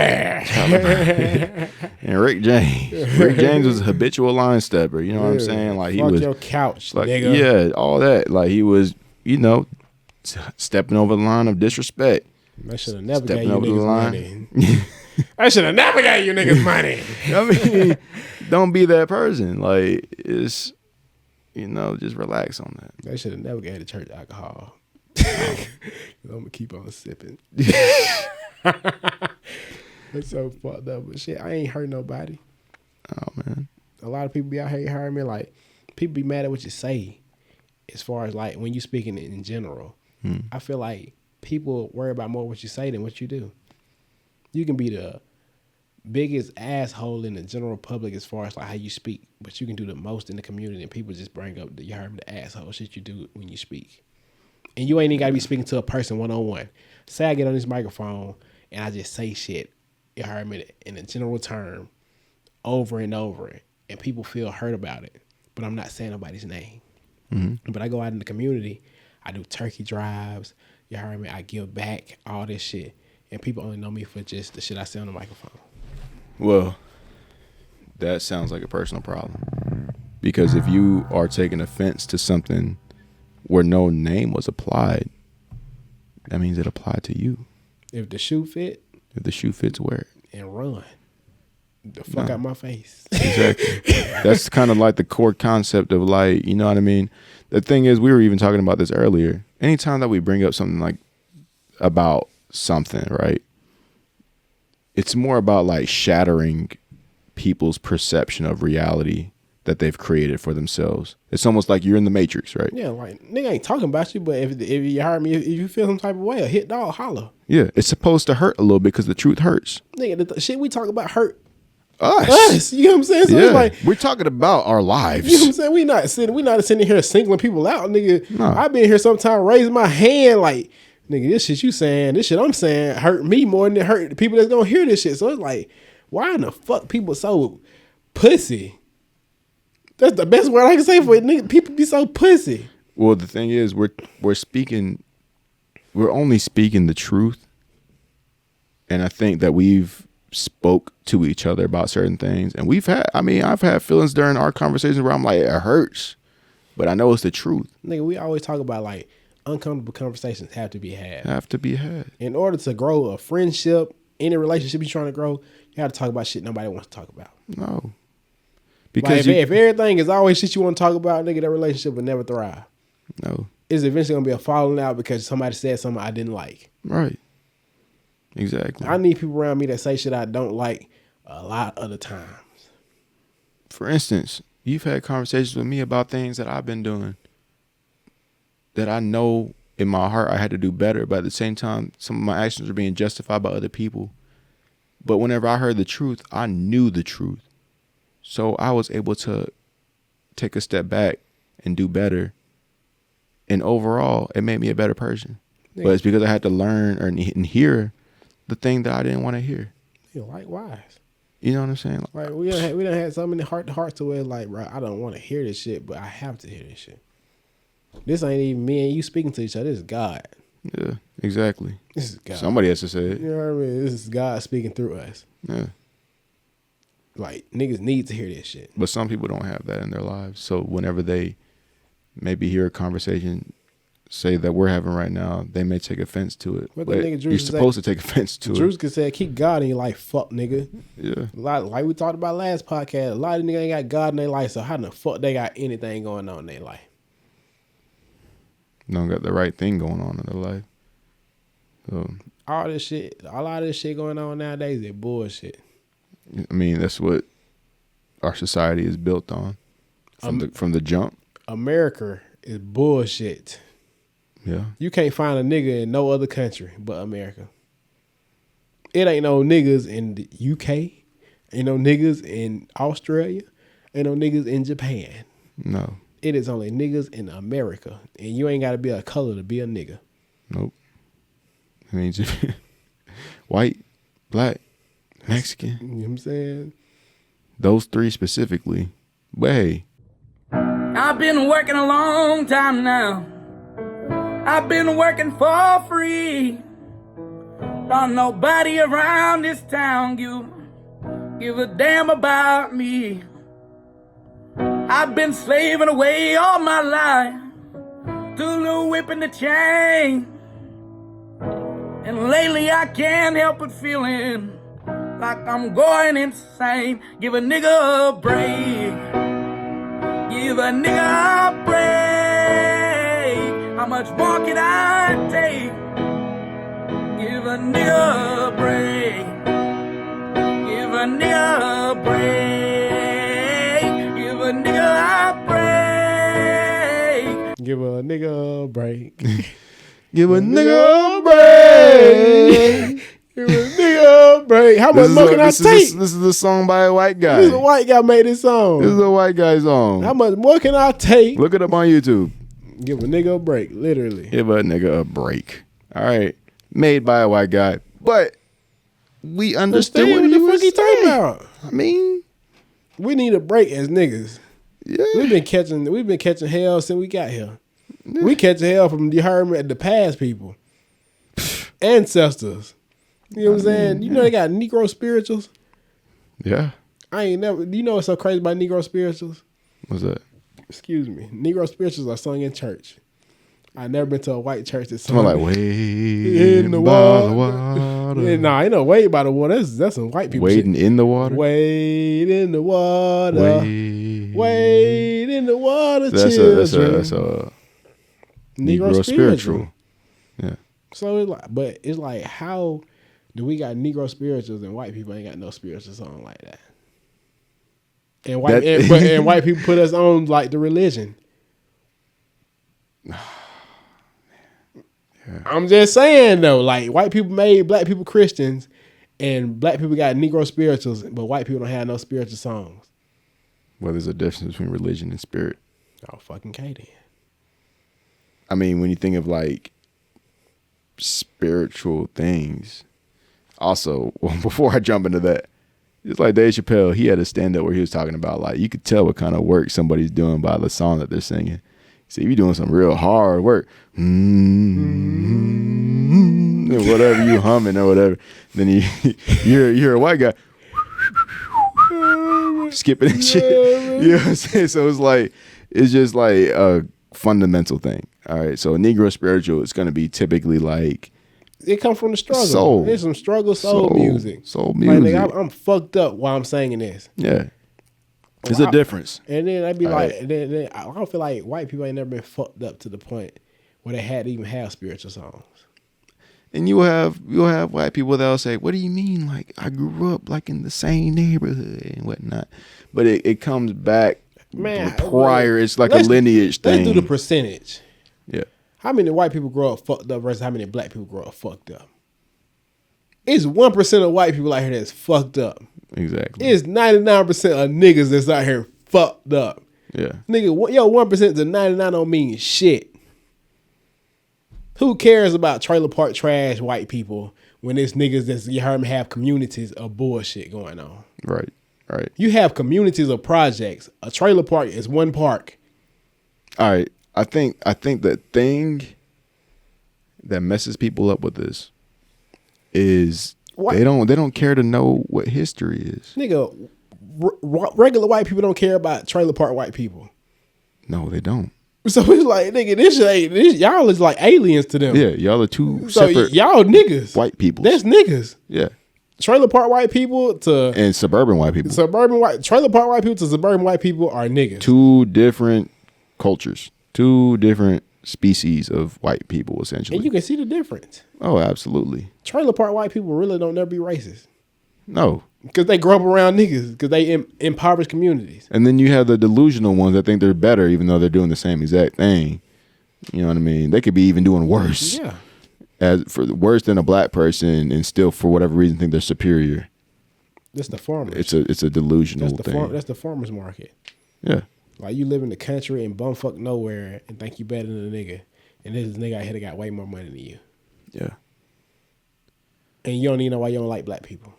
And Rick James. Rick James was a habitual line stepper. You know what I'm saying? Like, he fuck was your couch, like, nigga. yeah, all that. Like, he was, stepping over the line of disrespect. I should have never gave Stepping you over the niggas line. money. I should have never gave you niggas money. I mean, don't be that person. Like, it's, just relax on that. I should have never gave the church alcohol. I'm going to keep on sipping. That's so fucked up. But shit, I ain't hurt nobody. Oh, man. A lot of people be out here hiring me. Like, people be mad at what you say as far as, like, when you speaking in general. I feel like people worry about more what you say than what you do. You can be the biggest asshole in the general public as far as, like, how you speak, but you can do the most in the community, and people just bring up the asshole shit you do when you speak. And you ain't even got to be speaking to a person one-on-one. Say I get on this microphone and I just say shit, you heard me, in a general term, over and over, and people feel hurt about it, but I'm not saying nobody's name. Mm-hmm. But I go out in the community, I do turkey drives, you heard me, I give back, all this shit, and people only know me for just the shit I say on the microphone. Well, that sounds like a personal problem. Because if you are taking offense to something where no name was applied, that means it applied to you. If the shoe fit. If the shoe fits, wear it. And run. The fuck out my face. Exactly. That's kind of like the core concept of, like, you know what I mean? The thing is, we were even talking about this earlier. Anytime that we bring up something like about something, right? It's more about like shattering people's perception of reality that they've created for themselves. It's almost like you're in the Matrix, right? Yeah, like, nigga ain't talking about you, but if you heard me, if you feel some type of way, a hit dog, holler. Yeah, it's supposed to hurt a little bit because the truth hurts. Nigga, the shit we talk about hurt Us. You know what I'm saying? So Yeah. it's like, We're talking about our lives. you know what I'm saying? We not sitting here singling people out, nigga. No. I've been here sometime raising my hand like, nigga, this shit you saying, this shit I'm saying hurt me more than it hurt the people that's gonna hear this shit. So it's like, why in the fuck people so pussy? That's the best word I can say for it. Nigga, people be so pussy. Well, the thing is, we're only speaking the truth, and I think that we've spoke to each other about certain things, and I've had feelings during our conversations where I'm like, it hurts, but I know it's the truth. Nigga, we always talk about like uncomfortable conversations have to be had. In order to grow a friendship, any relationship you're trying to grow, you have to talk about shit nobody wants to talk about. No. Because if everything is always shit you want to talk about, nigga, that relationship will never thrive. No. It's eventually going to be a falling out because somebody said something I didn't like. Right. Exactly. I need people around me that say shit I don't like a lot of the times. For instance, you've had conversations with me about things that I've been doing that I know in my heart I had to do better, but at the same time, some of my actions are being justified by other people. But whenever I heard the truth, I knew the truth. So I was able to take a step back and do better. And overall, it made me a better person. Yeah. But it's because I had to learn and hear the thing that I didn't want to hear. Yeah, likewise. You know what I'm saying? Like we done had so many heart to hearts to where like, bro, I don't want to hear this shit, but I have to hear this shit. This ain't even me and you speaking to each other. This is God. Yeah, exactly. This is God. Somebody has to say it. You know what I mean? This is God speaking through us. Yeah. Like, niggas need to hear this shit. But some people don't have that in their lives. So whenever they maybe hear a conversation say that we're having right now, they may take offense to it. What but you're supposed to take offense to it. Drews could say, keep God in your life, fuck nigga. Yeah. Like we talked about last podcast, a lot of niggas ain't got God in their life, so how the fuck they got anything going on in their life? Don't got the right thing going on in their life. So a lot of this shit going on nowadays is bullshit. I mean, that's what our society is built on from the jump. America is bullshit. Yeah. You can't find a nigga in no other country but America. It ain't no niggas in the UK. Ain't no niggas in Australia. Ain't no niggas in Japan. No. It is only niggas in America. And you ain't got to be a color to be a nigga. Nope. I mean, white, black, Mexican. You know what I'm saying? Those three specifically. But hey. I've been working a long time now. I've been working for free. Don't nobody around this town give a damn about me. I've been slaving away all my life through the whip and the chain. And lately I can't help but feeling like I'm going insane. Give a nigga a break. Give a nigga a break. How much more can I take? Give a nigga a break. Give a nigga a break. Give a nigga a break. Give a nigga a break. Give a nigga a break. Give a nigga a break. How much more can I take? This is a song by a white guy. This is a white guy made this song. This is a white guy's song. How much more can I take? Look it up on YouTube. Give a nigga a break, literally. Give a nigga a break. All right. Made by a white guy. But we understood what the fuck he talking about. I mean, we need a break as niggas. Yeah. We've been catching hell since we got here. Yeah. We catching hell from the past people. Ancestors. You know what I'm saying? You know they got Negro spirituals? Yeah. You know what's so crazy about Negro spirituals? What's that? Excuse me. Negro spirituals are sung in church. I never been to a white church that sung like wade in the water. Yeah, nah, ain't no wade by the water. That's some white people wading shit. In the water. Wade in the water. Wade in the water. That's a Negro spiritual. Yeah. So it's like how do we got Negro spirituals and white people ain't got no spiritual song like that? And white people put us on like the religion. Yeah. I'm just saying though, like white people made black people Christians, And black people got Negro spirituals, but white people don't have no spiritual songs. Well, there's a difference between religion and spirit. Oh, fucking K then. I mean, when you think of like spiritual things, also, before I jump into that, it's like Dave Chappelle, he had a stand up where he was talking about like, you could tell what kind of work somebody's doing by the song that they're singing. See, if you're doing some real hard work, whatever you humming or whatever, then you're a white guy skipping and shit. You know what I'm saying? So it's just like a fundamental thing. All right. So a Negro spiritual is going to be typically like, it comes from the struggle. Soul. There's some soul music. Soul music. Like, I'm fucked up while I'm singing this. Yeah. There's a difference. And then I'd be like, right. then I don't feel like white people ain't never been fucked up to the point where they had to even have spiritual songs. And you'll have white people that'll say, what do you mean? Like, I grew up like in the same neighborhood and whatnot. But it comes back prior. It's like a lineage thing. Let's do the percentage. Yeah. How many white people grow up fucked up versus how many black people grow up fucked up? It's 1% of white people out here that's fucked up. Exactly. It's 99% of niggas that's out here fucked up. Yeah. Nigga, yo, 1% to 99 don't mean shit. Who cares about trailer park trash white people when it's niggas that's, you heard them have communities of bullshit going on? Right. Right. You have communities of projects. A trailer park is one park. All right. I think the thing that messes people up with this is they don't care to know what history is. Nigga, regular white people don't care about trailer park white people. No, they don't. So it's like, nigga, this y'all is like aliens to them. Yeah, y'all are two so separate y'all niggas. white people. That's niggas. Yeah. Trailer park white people to And suburban white people. Trailer park white people to suburban white people are niggas. Two different cultures. Two different species of white people, essentially. And you can see the difference. Oh, absolutely. Trailer park white people really don't never be racist. No. Because they grow up around niggas. Because they impoverished communities. And then you have the delusional ones that think they're better even though they're doing the same exact thing. You know what I mean? They could be even doing worse. Yeah. Worse than a black person and still for whatever reason think they're superior. That's the farmers. It's a delusional thing. That's the farmers market. Yeah. Like you live in the country and bumfuck nowhere and think you better than a nigga. And there's a nigga out here that got way more money than you. Yeah. And you don't even know why you don't like black people.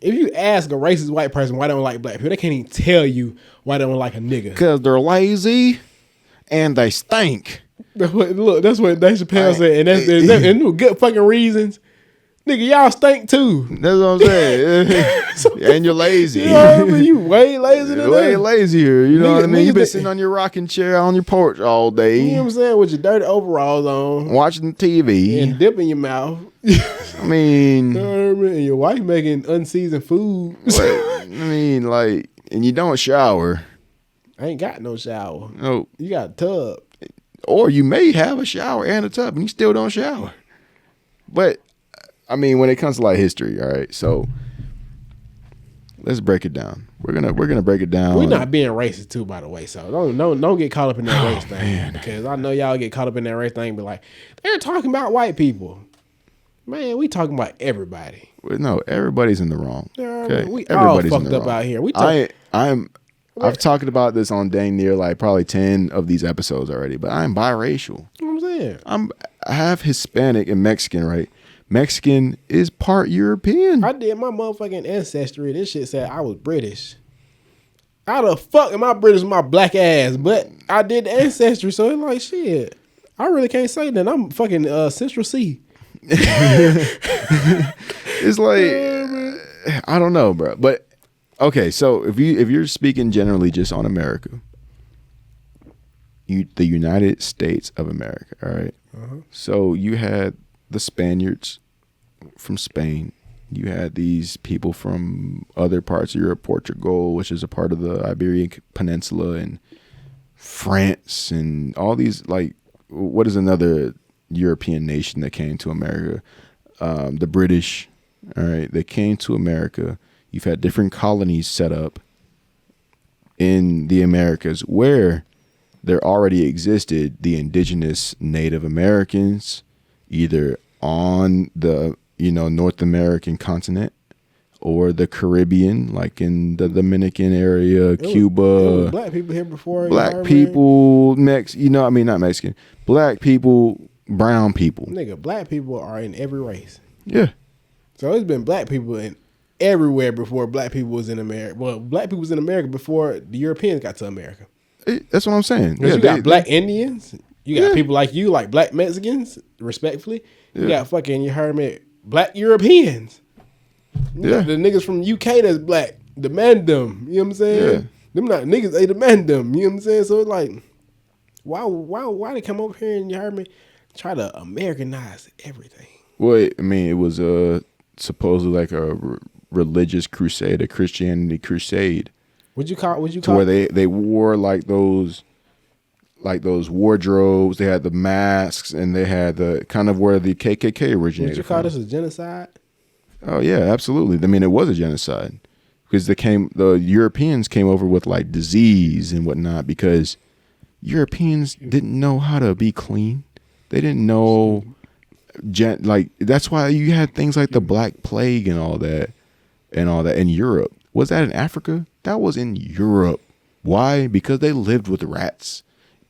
If you ask a racist white person why they don't like black people, they can't even tell you why they don't like a nigga. Because they're lazy and they stink. That's what Dave Chappelle said. And that's good fucking reasons. Nigga, y'all stink too. That's what I'm saying. And you're lazy. You know what I mean? You way lazier than way us. lazier. You know what I mean? You've been niggas sitting on your rocking chair on your porch all day. You know what I'm saying? With your dirty overalls on. Watching TV. And dip in your mouth. I mean. You know what I mean? And your wife making unseasoned food. I mean, like, and you don't shower. I ain't got no shower. No. You got a tub. Or you may have a shower and a tub and you still don't shower. But, I mean, when it comes to like history, all right, so let's break it down. We're gonna break it down. We're not being racist too, by the way. So don't get caught up in that race thing. Man. Because I know y'all get caught up in that race thing, but like they're talking about white people. Man, we talking about everybody. No, everybody's in the wrong. Okay? We Everybody's all in fucked the up wrong. out here. I've talked about this on dang near like probably 10 of these episodes already, but I'm biracial. You know what I'm saying? I have Hispanic and Mexican, right? Mexican is part European. I did my motherfucking ancestry. This shit said I was British. How the fuck am I British with my black ass? But I did the ancestry, so it's like shit. I really can't say that. I'm fucking Central C. It's like I don't know, bro. But okay, so if you're speaking generally just on America, the United States of America, all right? So you had the Spaniards from Spain. You had these people from other parts of Europe, Portugal, which is a part of the Iberian Peninsula, and France, and all these, like, what is another European nation that came to America? The British, all right? They came to America. You've had different colonies set up in the Americas where there already existed the indigenous Native Americans, either on the North American continent or the Caribbean, like in the Dominican area, Cuba. It was black people here before. Black people, not Mexican. Black people, brown people. Nigga, black people are in every race. Yeah. So it's been black people in everywhere before black people was in America. Well, black people was in America before the Europeans got to America. That's what I'm saying. Yeah, you got black Indians. You got people like you, like black Mexicans, respectfully. You got fucking, you heard me, black Europeans. You got the niggas from UK that's black. Demand them. You know what I'm saying? Yeah. Them not niggas, they demand them. You know what I'm saying? So it's like, why they come over here and, you heard me, try to Americanize everything? Well, I mean, it was supposedly like a religious crusade, a Christianity crusade. Would you call where they wore like those wardrobes, they had the masks, and they had the kind of where the KKK originated. Would you call this a genocide? Oh yeah, absolutely. I mean, it was a genocide because the Europeans came over with like disease and whatnot because Europeans didn't know how to be clean. They didn't know, that's why you had things like the Black Plague and all that in Europe. Was that in Africa? That was in Europe. Why? Because they lived with rats.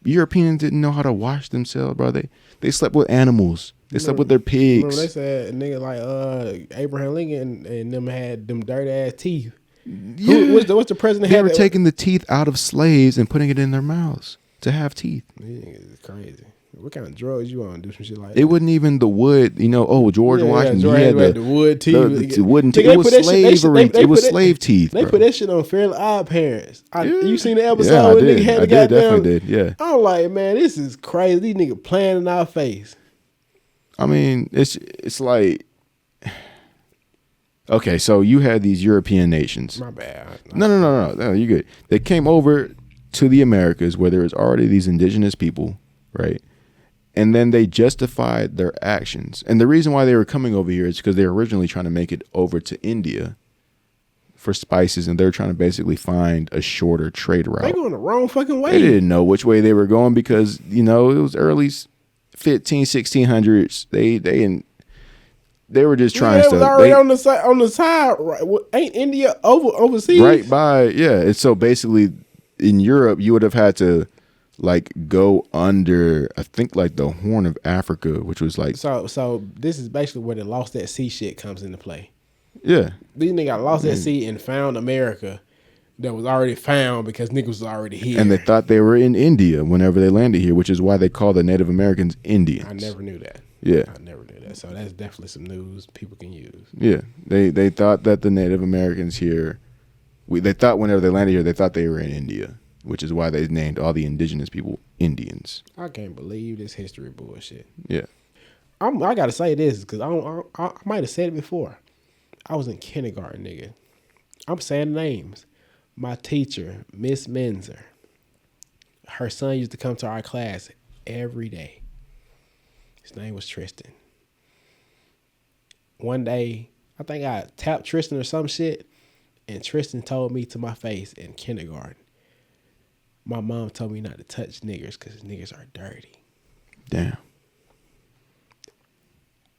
Europeans didn't know how to wash themselves, bro. They slept with animals. They slept with their pigs. Remember they said a nigga like Abraham Lincoln and them had them dirty ass teeth. Yeah. What's the president? They were taking the teeth out of slaves and putting it in their mouths to have teeth. It's crazy. What kind of drugs you want to do some shit like that? It wasn't even the wood, George Washington. George he had the wood teeth. The wooden teeth. It was slavery. It was slave teeth. They bro. put that shit on Fairly Odd Parents. You seen the episode yeah, when nigga had the goddamn? Definitely did. Yeah. I'm like, man, this is crazy. These niggas playing in our face. I mean, it's like, okay, so you had these European nations. My bad. No, you're good. They came over to the Americas where there was already these indigenous people, right? And then they justified their actions. And the reason why they were coming over here is because they were originally trying to make it over to India for spices, and they're trying to basically find a shorter trade route. They going the wrong fucking way. They didn't know which way they were going because, it was early 1600s. They were just trying stuff. It was already on the side. Right? Ain't India overseas? Right by, yeah. And so basically in Europe, you would have had to go under, I think, the Horn of Africa, which was like. So this is basically where the lost at sea shit comes into play. Yeah. These niggas got lost at sea and found America that was already found because niggas was already here. And they thought they were in India whenever they landed here, which is why they call the Native Americans Indians. I never knew that. Yeah. I never knew that. So that's definitely some news people can use. Yeah. They thought that the Native Americans here, they thought whenever they landed here, they thought they were in India, which is why they named all the indigenous people Indians. I can't believe this history bullshit. Yeah. I got to say this because I might have said it before. I was in kindergarten, nigga. I'm saying names. My teacher, Miss Menzer, her son used to come to our class every day. His name was Tristan. One day, I think I tapped Tristan or some shit, and Tristan told me to my face in kindergarten, my mom told me not to touch niggers because niggas are dirty. Damn.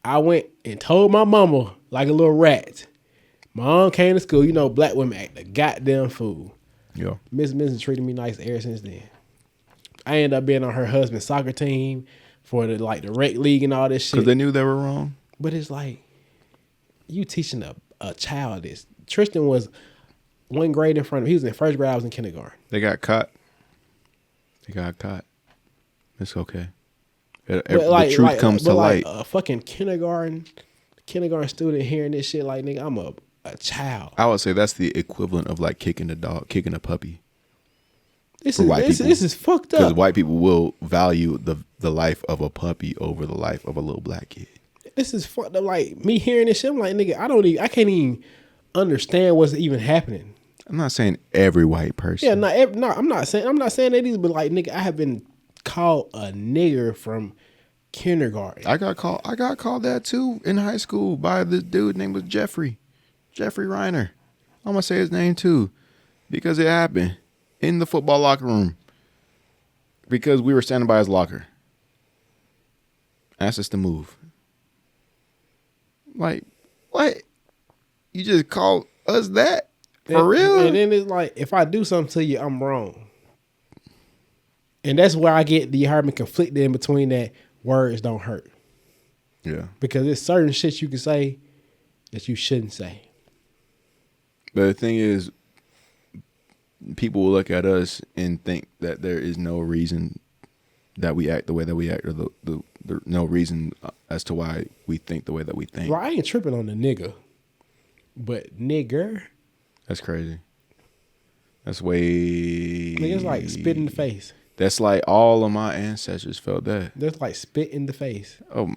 I went and told my mama like a little rat. My mom came to school. Black women act a goddamn fool. Yeah. Miss Minson treated me nice ever since then. I ended up being on her husband's soccer team for the rec league and all this shit. Because they knew they were wrong. But it's like, you teaching a child this. Tristan was one grade in front of me. He was in first grade. I was in kindergarten. They got caught. It's okay. The truth comes to light. A fucking kindergarten student hearing this shit, like, nigga, I'm a child. I would say that's the equivalent of kicking a puppy. This is fucked up. Because white people will value the life of a puppy over the life of a little black kid. This is fucked up. Like, me hearing this shit, I'm like, nigga, I can't even understand what's even happening. I'm not saying every white person. Yeah, I'm not saying that either, but like, nigga, I have been called a nigger from kindergarten. I got called that too in high school by this dude named was Jeffrey Reiner. I'm gonna say his name too because it happened in the football locker room because we were standing by his locker. Asked us to move. Like, what? You just call us that? For real? And then it's like, if I do something to you, I'm wrong. And that's where I get the argument conflicted in between that words don't hurt. Yeah. Because there's certain shit you can say that you shouldn't say. But the thing is, people will look at us and think that there is no reason that we act the way that we act, or the no reason as to why we think the way that we think. Well, I ain't tripping on the nigga. But nigger. That's crazy. That's way... It's like spit in the face. That's like all of my ancestors felt that. That's like spit in the face. Oh,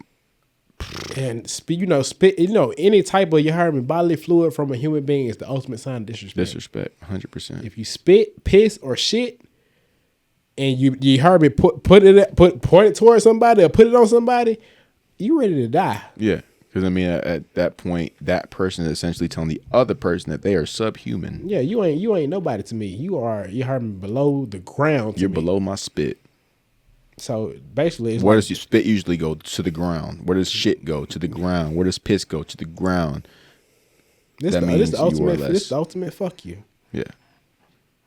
and spit. Any type of, you heard me, bodily fluid from a human being is the ultimate sign of disrespect. Disrespect, 100%. If you spit, piss, or shit, and you heard me point it towards somebody or put it on somebody, you ready to die. Yeah, because I mean, at that point, that person is essentially telling the other person that they are subhuman. Yeah, you ain't nobody to me. You heard me, below the ground. You're below my spit. So basically, where does your spit usually go? To the ground. Where does shit go? To the ground. Where does piss go? To the ground. This the ultimate fuck you. Yeah.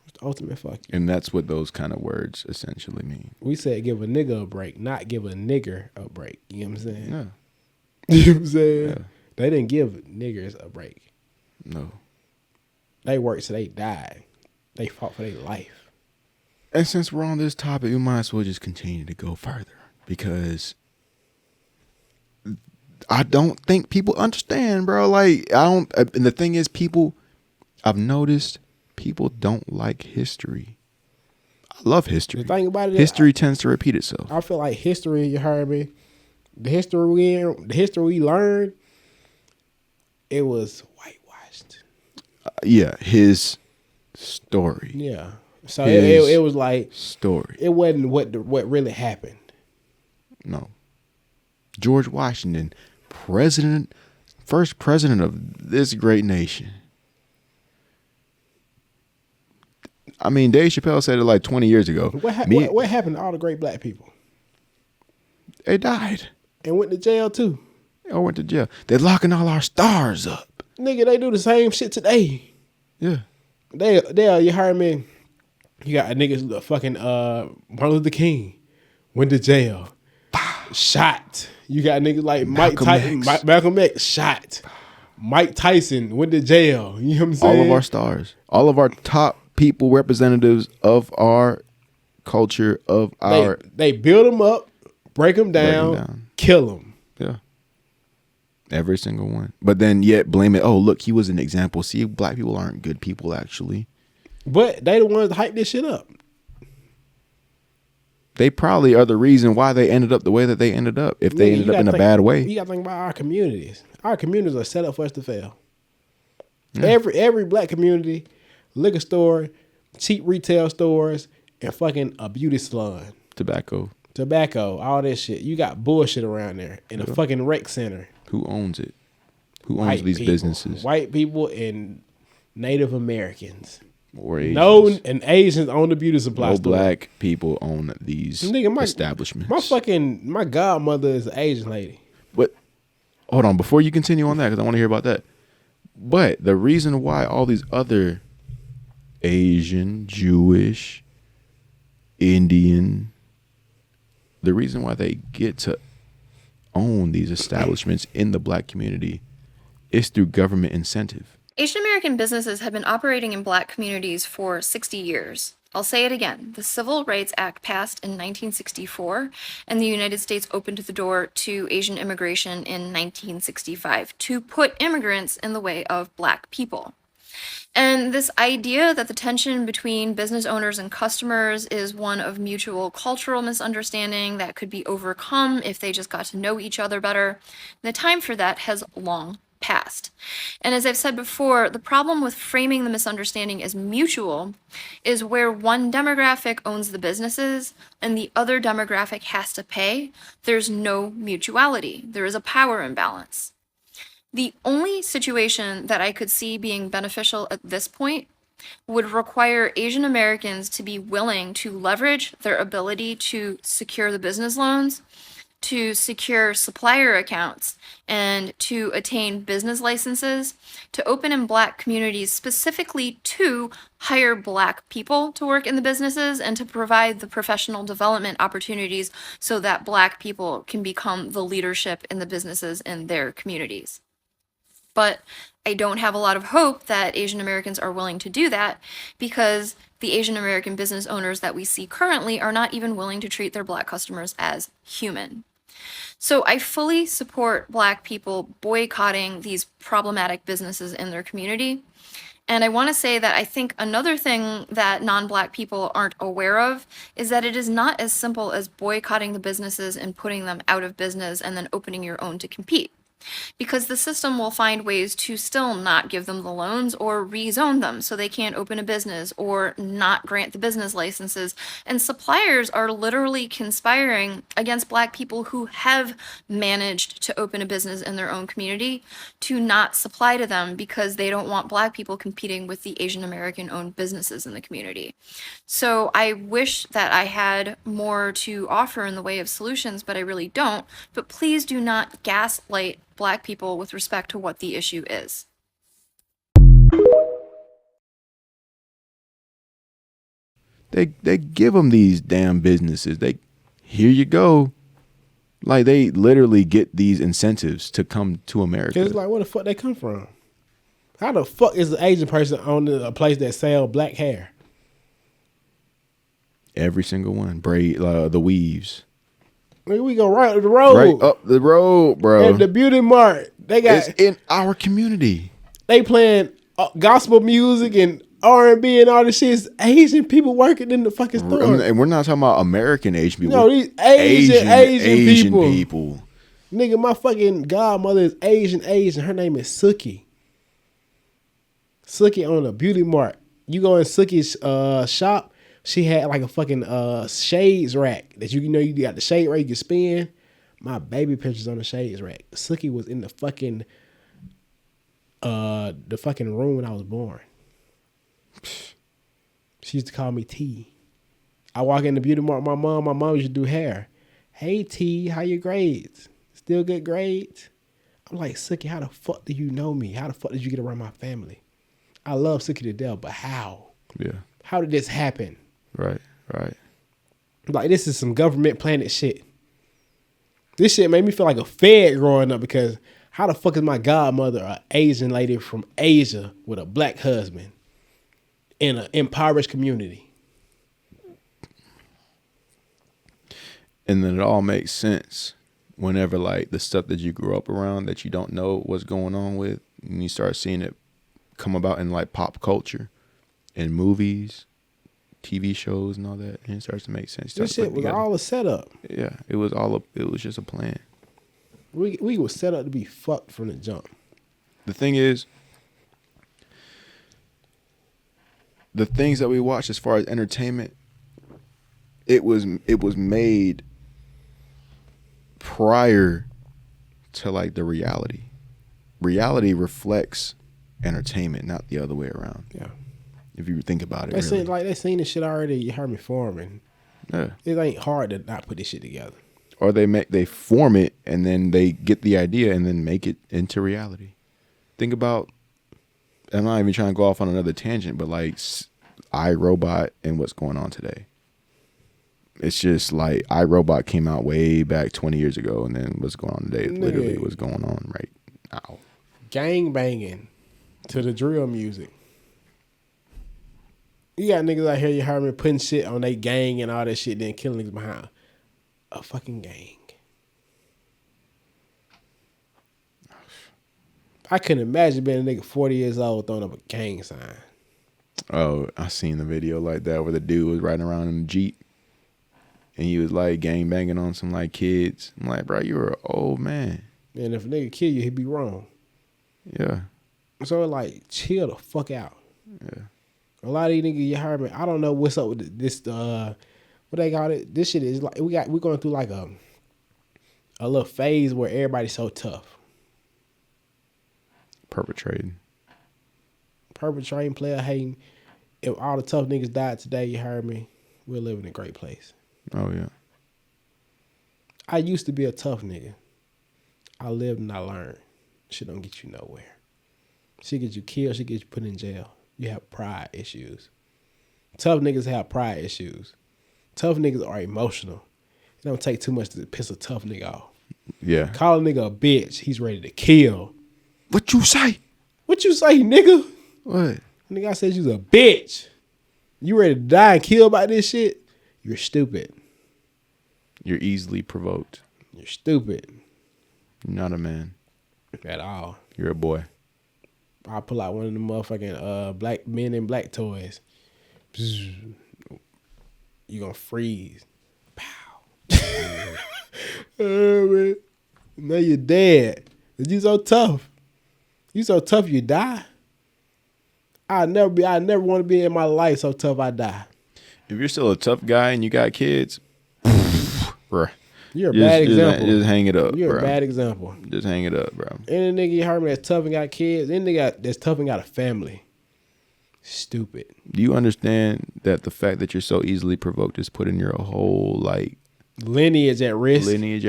It's the ultimate fuck you. And that's what those kind of words essentially mean. We said give a nigga a break, not give a nigger a break. You know what I'm saying? Yeah. You know what I'm saying? Yeah. They didn't give niggers a break. No. They worked till they died. They fought for their life. And since we're on this topic, we might as well just continue to go further, because I don't think people understand, bro. Like, and the thing is, I've noticed people don't like history. I love history. The thing about it, history tends to repeat itself. I feel like history, you heard me, the history we learned, it was whitewashed. Yeah, his story. Yeah. So it was like story. It wasn't what really happened. No. George Washington, first president of this great nation. I mean, Dave Chappelle said it like 20 years ago. What happened to all the great black people? They died. And went to jail too. They all went to jail. They're locking all our stars up. Nigga, they do the same shit today. Yeah. They you heard me? You got a nigga fucking Martin Luther King went to jail, shot. You got niggas like Malcolm X shot. Mike Tyson went to jail. You know what I'm saying? All of our stars, all of our top people, representatives of our culture, of our. They build them up, break them down, kill them. Yeah. Every single one. But then yet blame it. Oh, look, he was an example. See, black people aren't good people, actually. But they the ones that hype this shit up. They probably are the reason why they ended up the way that they ended up. If they ended up in a bad way. You got to think about our communities. Our communities are set up for us to fail. Yeah. Every black community, liquor store, cheap retail stores, and fucking a beauty salon. Tobacco, all this shit. You got bullshit around there in a fucking rec center. Who owns it? Who owns these businesses? White people and Native Americans. Or Asians. No, and Asians own the beauty supply store. Black people own these establishments. My godmother is an Asian lady. But hold on, before you continue on that, because I want to hear about that. But the reason why all these other Asian, Jewish, Indian, the reason why they get to own these establishments in the black community is through government incentive. Asian American businesses have been operating in black communities for 60 years. I'll say it again. The Civil Rights Act passed in 1964, and the United States opened the door to Asian immigration in 1965 to put immigrants in the way of black people. And this idea that the tension between business owners and customers is one of mutual cultural misunderstanding that could be overcome if they just got to know each other better, the time for that has long passed. And as I've said before, the problem with framing the misunderstanding as mutual is where one demographic owns the businesses and the other demographic has to pay. There's no mutuality. There is a power imbalance. The only situation that I could see being beneficial at this point would require Asian Americans to be willing to leverage their ability to secure the business loans to secure supplier accounts, and to attain business licenses, to open in Black communities specifically to hire Black people to work in the businesses, and to provide the professional development opportunities so that Black people can become the leadership in the businesses in their communities. But I don't have a lot of hope that Asian Americans are willing to do that, because the Asian American business owners that we see currently are not even willing to treat their Black customers as human. So I fully support Black people boycotting these problematic businesses in their community. And I want to say that I think another thing that non-Black people aren't aware of is that it is not as simple as boycotting the businesses and putting them out of business and then opening your own to compete. Because the system will find ways to still not give them the loans or rezone them so they can't open a business, or not grant the business licenses. And suppliers are literally conspiring against Black people who have managed to open a business in their own community to not supply to them, because they don't want Black people competing with the Asian American owned businesses in the community. So I wish that I had more to offer in the way of solutions, but I really don't. But please do not gaslight Black people with respect to what the issue is. They give them these damn businesses. Here you go. Like, they literally get these incentives to come to America. It's like, where the fuck they come from? How the fuck is an Asian person on a place that sell black hair? Every single one. Braid, the weaves. Nigga, we go right up the road. Right up the road, bro. At the Beauty Mart. They got, it's in our community. They playing gospel music and R&B and all this shit. It's Asian people working in the fucking store. And we're not talking about American Asian people. No, these Asian people. Nigga, my fucking godmother is Asian. Her name is Suki. Suki on a Beauty Mart. You go in Suki's shop. She had like a fucking shades rack that you got the shade rack you can spin. My baby pictures on the shades rack. Suki was in the fucking room when I was born. She used to call me T. I walk in the Beauty Mart. My mom used to do hair. Hey T, how your grades? Still good grades? I'm like, Suki, how the fuck do you know me? How the fuck did you get around my family? I love Suki to death, but how? Yeah. How did this happen? Right. Like, this is some government planet shit. This shit made me feel like a fed growing up, because how the fuck is my godmother an Asian lady from Asia with a black husband in an impoverished community? And then it all makes sense whenever, like, the stuff that you grew up around that you don't know what's going on with, and you start seeing it come about in, like, pop culture and movies, TV shows and all that, and it starts to make sense. This shit was all a setup. Yeah, it was just a plan. We were set up to be fucked from the jump. The thing is, the things that we watch as far as entertainment, it was made prior to, like, the reality. Reality reflects entertainment, not the other way around. Yeah. If you think about it, they seen this shit already. You heard me forming. Yeah. It ain't hard to not put this shit together. Or they form it and then they get the idea and then make it into reality. Think about, I'm not even trying to go off on another tangent, but like iRobot and what's going on today. It's just like iRobot came out way back 20 years ago, and then what's going on today is literally what's going on right now. Gang banging to the drill music. You got niggas out here, you heard me, putting shit on they gang and all that shit, then killing niggas behind a fucking gang. I couldn't imagine being a nigga 40 years old throwing up a gang sign. Oh, I seen the video like that where the dude was riding around in a Jeep and he was like gang banging on some like kids. I'm like, bro, you're an old man. And if a nigga kill you, he'd be wrong. Yeah. So like, chill the fuck out. Yeah. A lot of these niggas, you heard me, I don't know what's up with this, what they got it. This shit is like, we're going through like a little phase where everybody's so tough. Perpetrating, player hating. If all the tough niggas died today, you heard me, we'll live in a great place. Oh, yeah. I used to be a tough nigga. I lived and I learned. Shit don't get you nowhere. Shit get you killed. Shit get you put in jail. You have pride issues. Tough niggas have pride issues. Tough niggas are emotional. It don't take too much to piss a tough nigga off. Yeah. Call a nigga a bitch. He's ready to kill. What you say? What you say, nigga? What? Nigga, I said you's a bitch. You ready to die and kill by this shit? You're stupid. You're easily provoked. You're stupid. You're not a man. At all. You're a boy. I'll pull out one of the motherfucking black men in black toys. You gonna freeze. Pow. Oh, man. Now you're dead. You so tough. You so tough you die. I never want to be in my life so tough I die. If you're still a tough guy and you got kids, bruh. You're a bad example. Just hang it up, You're bro. a bad example. Just hang it up, bro. Any nigga you heard me that's tough and got kids, any nigga that's tough and got a family. Stupid. Do you understand that the fact that you're so easily provoked is putting your whole lineage at risk? Like you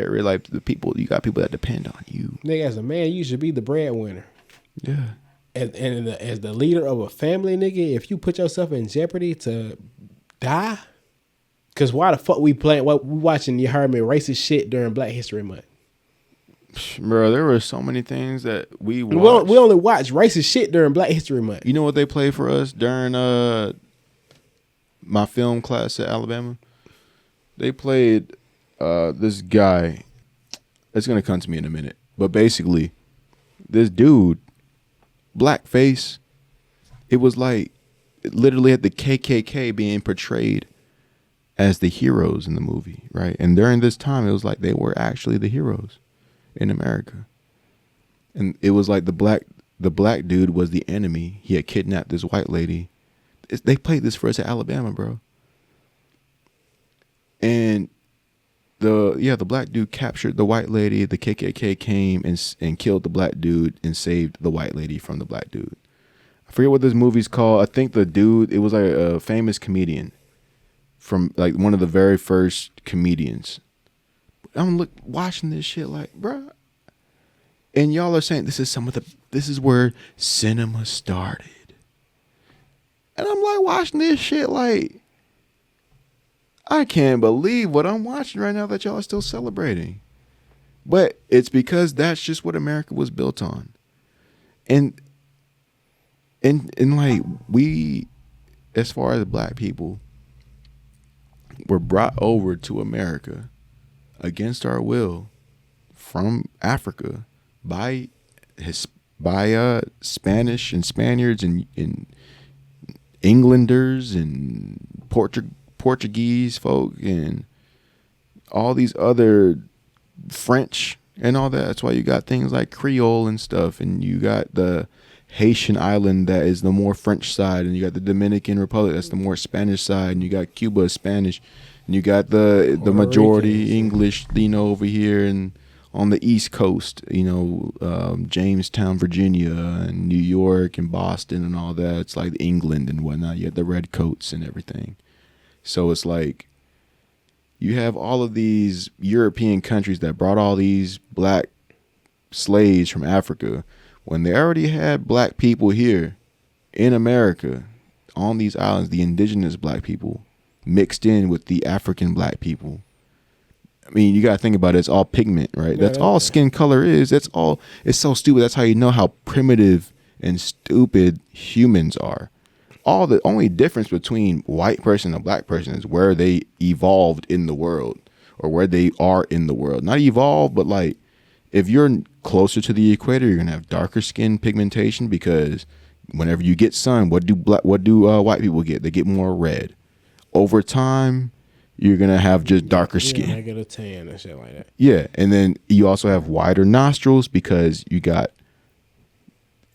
got people that depend on you. Nigga, as a man, you should be the breadwinner. Yeah. As the leader of a family, nigga, if you put yourself in jeopardy to die, because why the fuck we watching, you heard me, racist shit during Black History Month? Bro, there were so many things that we watched. We only watch racist shit during Black History Month. You know what they played for us during my film class at Alabama? They played this guy. It's going to come to me in a minute. But basically, this dude, blackface, it was like literally had the KKK being portrayed as the heroes in the movie, right? And during this time, it was like they were actually the heroes in America. And it was like the black dude was the enemy. He had kidnapped this white lady. They played this for us at Alabama, bro. And the black dude captured the white lady. The KKK came and killed the black dude and saved the white lady from the black dude. I forget what this movie's called. I think the dude, it was like a famous comedian from like one of the very first comedians. I'm watching this shit like, bro. And y'all are saying this is where cinema started. And I'm like watching this shit like, I can't believe what I'm watching right now that y'all are still celebrating. But it's because that's just what America was built on. And like we, as far as black people, were brought over to America against our will from Africa by Spanish and Spaniards and Englanders and Portuguese folk and all these other French and all that. That's why you got things like Creole and stuff, and you got the Haitian island that is the more French side, and you got the Dominican Republic that's the more Spanish side, and you got Cuba Spanish, and you got the majority English, over here and on the East Coast, Jamestown, Virginia, and New York and Boston and all that. It's like England and whatnot. You have the red coats and everything. So it's like you have all of these European countries that brought all these black slaves from Africa when they already had black people here in America on these islands, the indigenous black people mixed in with the African black people. I mean, you got to think about it. It's all pigment, right? Yeah, that's all skin color is. It's so stupid. That's how you know how primitive and stupid humans are. The only difference between white person and black person is where they evolved in the world or where they are in the world. Not evolved, but like if you're closer to the equator, you're gonna have darker skin pigmentation because whenever you get sun, what do white people get? They get more red. Over time, you're gonna have just darker skin. I get a tan and shit like that. Yeah, and then you also have wider nostrils because you got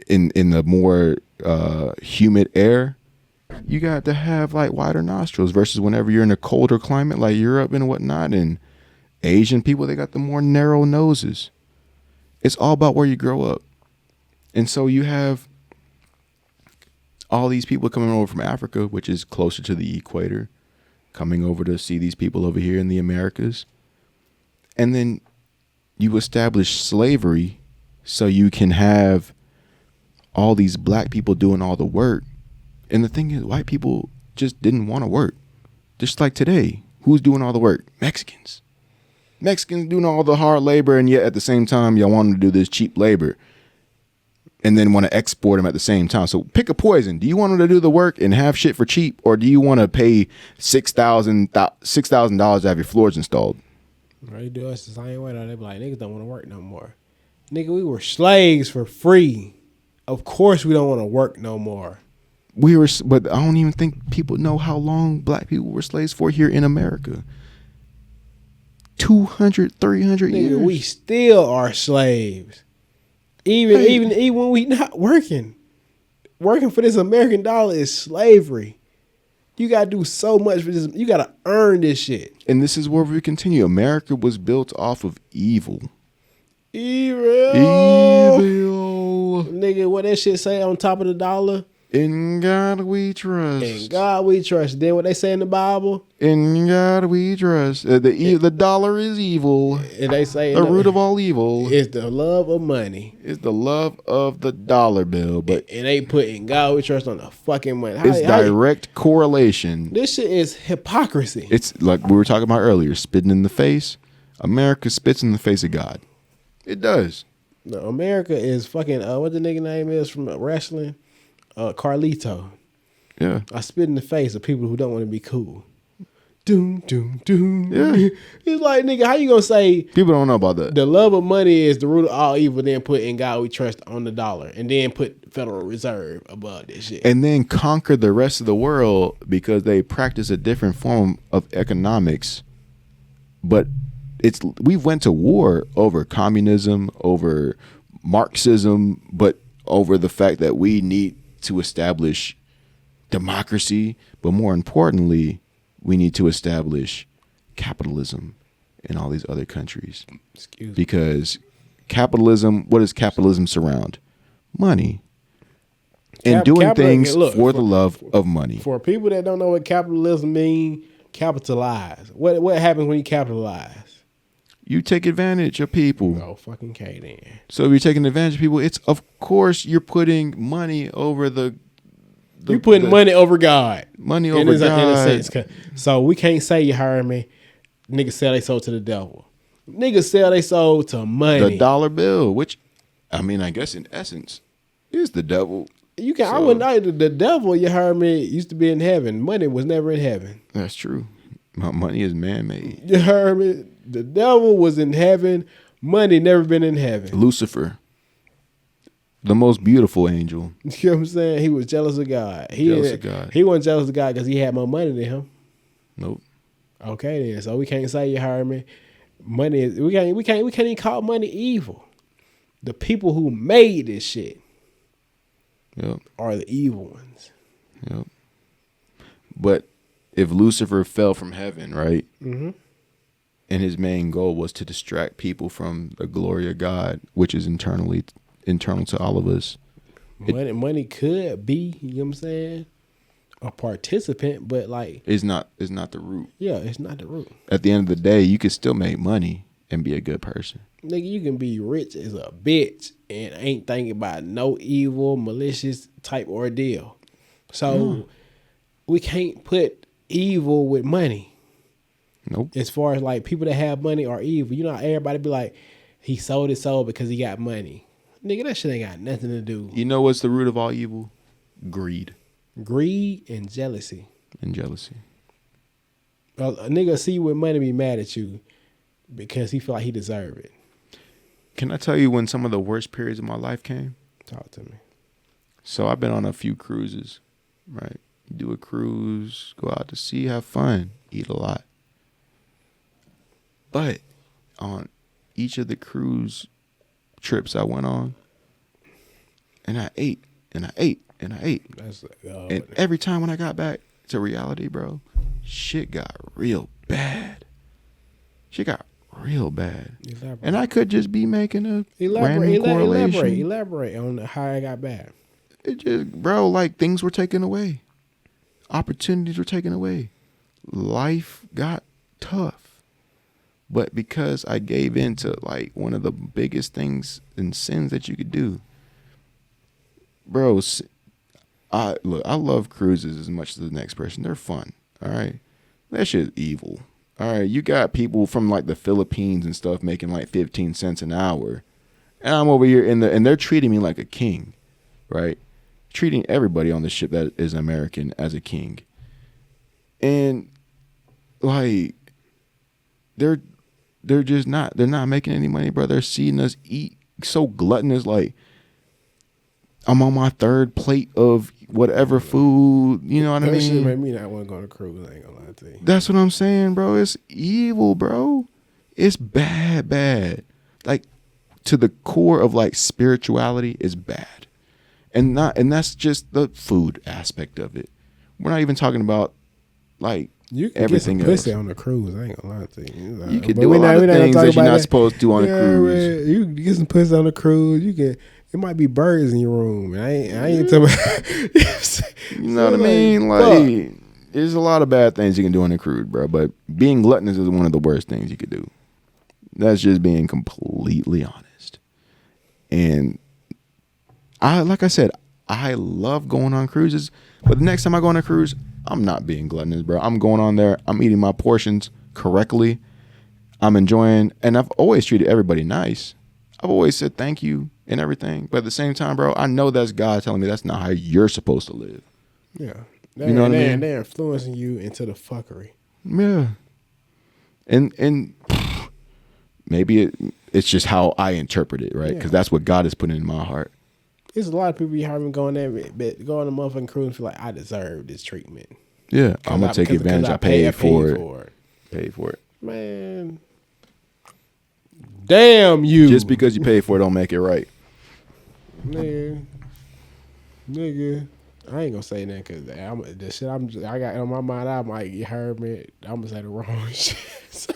in the more humid air. You got to have like wider nostrils versus whenever you're in a colder climate like Europe and whatnot, and Asian people, they got the more narrow noses. It's all about where you grow up. And so you have all these people coming over from Africa, which is closer to the equator, coming over to see these people over here in the Americas. And then you establish slavery so you can have all these black people doing all the work. And the thing is, white people just didn't want to work. Just like today, who's doing all the work? Mexicans. Mexicans doing all the hard labor, and yet at the same time, y'all want them to do this cheap labor and then want to export them at the same time. So pick a poison. Do you want them to do the work and have shit for cheap, or do you want to pay $6,000 to have your floors installed? They do us the same way. Though. They be like, niggas don't want to work no more. Nigga, we were slaves for free. Of course we don't want to work no more. But I don't even think people know how long black people were slaves for here in America. 200, 300 Nigga, years. we still are slaves. Even when we not working. Working for this American dollar is slavery. You gotta do so much for this. You gotta earn this shit. And this is where we continue. America was built off of evil. Evil. Evil. Nigga, what that shit say on top of the dollar? In God we trust. In God we trust. Then what they say in the Bible? In God we trust. The dollar is evil. And they say The root of all evil is the love of money. is the love of the dollar bill. But And they put in God we trust on the fucking money. it's direct correlation. This shit is hypocrisy. It's like we were talking about earlier, spitting in the face. America spits in the face of God. It does. No, America is fucking, what the nigga name is from wrestling? Carlito. Yeah. I spit in the face of people who don't want to be cool. Doom, doom, doom. Yeah. It's like, nigga, how you gonna say People don't know about that. the love of money is the root of all evil, then put in God we trust on the dollar, and then put Federal Reserve above this shit? And then conquer the rest of the world because they practice a different form of economics. But we went to war over communism, over Marxism, but over the fact that we need to establish democracy, but more importantly, we need to establish capitalism in all these other countries. Excuse me. Because capitalism, what does capitalism surround? Money. And doing Capital- things look, for the love of money. For people that don't know what capitalism mean, capitalize. What happens when you capitalize? You take advantage of people. Oh, fucking K then. So if you're taking advantage of people, it's of course you're putting money over You putting money over God. Money In over a God. sense. So we can't say, you heard me, niggas sell they soul to the devil. Niggas sell they soul to money. The dollar bill, which I mean, I guess in essence is the devil. You can. I So- wouldn't know the devil. You heard me. Used to be in heaven. Money was never in heaven. That's true. Money is man-made. You heard me. The devil was in heaven. Money never been in heaven. Lucifer, the most beautiful angel. You know what I'm saying? He was jealous of God. Jealous of God. He wasn't jealous of God because he had more money than him. Nope. Okay then. So we can't say, you heard me. Money is we can't even call money evil. The people who made this shit Yep. are the evil ones. Yep. But if Lucifer fell from heaven, right? Mm-hmm. And his main goal was to distract people from the glory of God, which is internal to all of us. Money could be, you know what I'm saying, a participant, but like It's not the root. yeah, it's not the root. At the end of the day, you can still make money and be a good person. Nigga, you can be rich as a bitch and ain't thinking about no evil, malicious type ordeal. So we can't put evil with money. Nope. As far as like people that have money are evil. You know how everybody be like, he sold his soul because he got money. Nigga, that shit ain't got nothing to do. You know what's the root of all evil? Greed Greed and jealousy. and jealousy. A nigga see you with money be mad at you because he feel like he deserve it. Can I tell you when some of the worst periods of my life came? Talk to me. So I've been on a few cruises, right? Do a cruise, go out to sea, have fun, eat a lot. But on each of the cruise trips I went on, and I ate, and I ate, and I ate. That's And every time when I got back to reality, bro, shit got real bad. Shit got real bad. elaborate. And I could just be making a random correlation. Elaborate on how I got bad. It just, bro, like things were taken away. Opportunities were taken away. Life got tough. but because I gave in to like one of the biggest things and sins that you could do. Bro, I love cruises as much as the next person. They're fun. All right. That shit is evil. All right. You got people from like the Philippines and stuff making like 15 cents an hour. And I'm over here and they're treating me like a king, right? Treating everybody on the ship that is American as a king. And like they're not making any money, bro. They're seeing us eat so gluttonous. Like, I'm on my third plate of whatever food, you know what I That shit mean? made me not want to go on a cruise. I ain't gonna lie to you. That's what I'm saying, bro. It's evil, bro. It's bad. Like, to the core of like spirituality is bad. And that's just the food aspect of it. We're not even talking about like You can everything get some else. pussy on the cruise. I ain't gonna lie to you. You can do a lot of things that you're not supposed to do on a cruise. Man, you can get some pussy on the cruise. You can. It might be birds in your room. I ain't talking about. You know what I mean? Like, there's a lot of bad things you can do on a cruise, bro. But being gluttonous is one of the worst things you could do. That's just being completely honest. And like I said, I love going on cruises. But the next time I go on a cruise, I'm not being gluttonous, bro. I'm going on there. I'm eating my portions correctly. I'm enjoying. And I've always treated everybody nice. I've always said thank you and everything. But at the same time, bro, I know that's God telling me that's not how you're supposed to live. Yeah. You know what I mean? They're influencing you into the fuckery. Yeah. And maybe it's just how I interpret it, right? Because that's what God is putting in my heart. There's a lot of people you heard me going there, but go on a motherfucking cruise and feel like I deserve this treatment. Yeah, I'm gonna take advantage. I paid for it. Paid for it. Man, damn you! Just because you pay for it, don't make it right. Man, nigga, I ain't gonna say that because the shit I got on my mind. I might you heard me. I'm gonna say the wrong shit.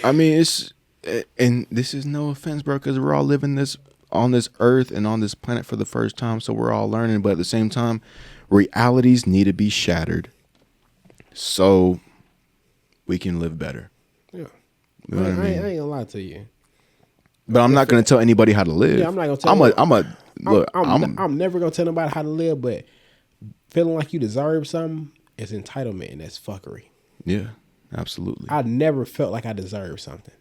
I mean, and this is no offense, bro, because we're all living this on this earth and on this planet for the first time, so we're all learning. But at the same time, realities need to be shattered so we can live better. Yeah, You know what I mean? I ain't gonna lie to you. But I'm not gonna tell anybody how to live. Yeah, I'm not gonna tell. I'm never gonna tell nobody how to live, but feeling like you deserve something is entitlement, and that's fuckery. Yeah, absolutely. I never felt like I deserved something.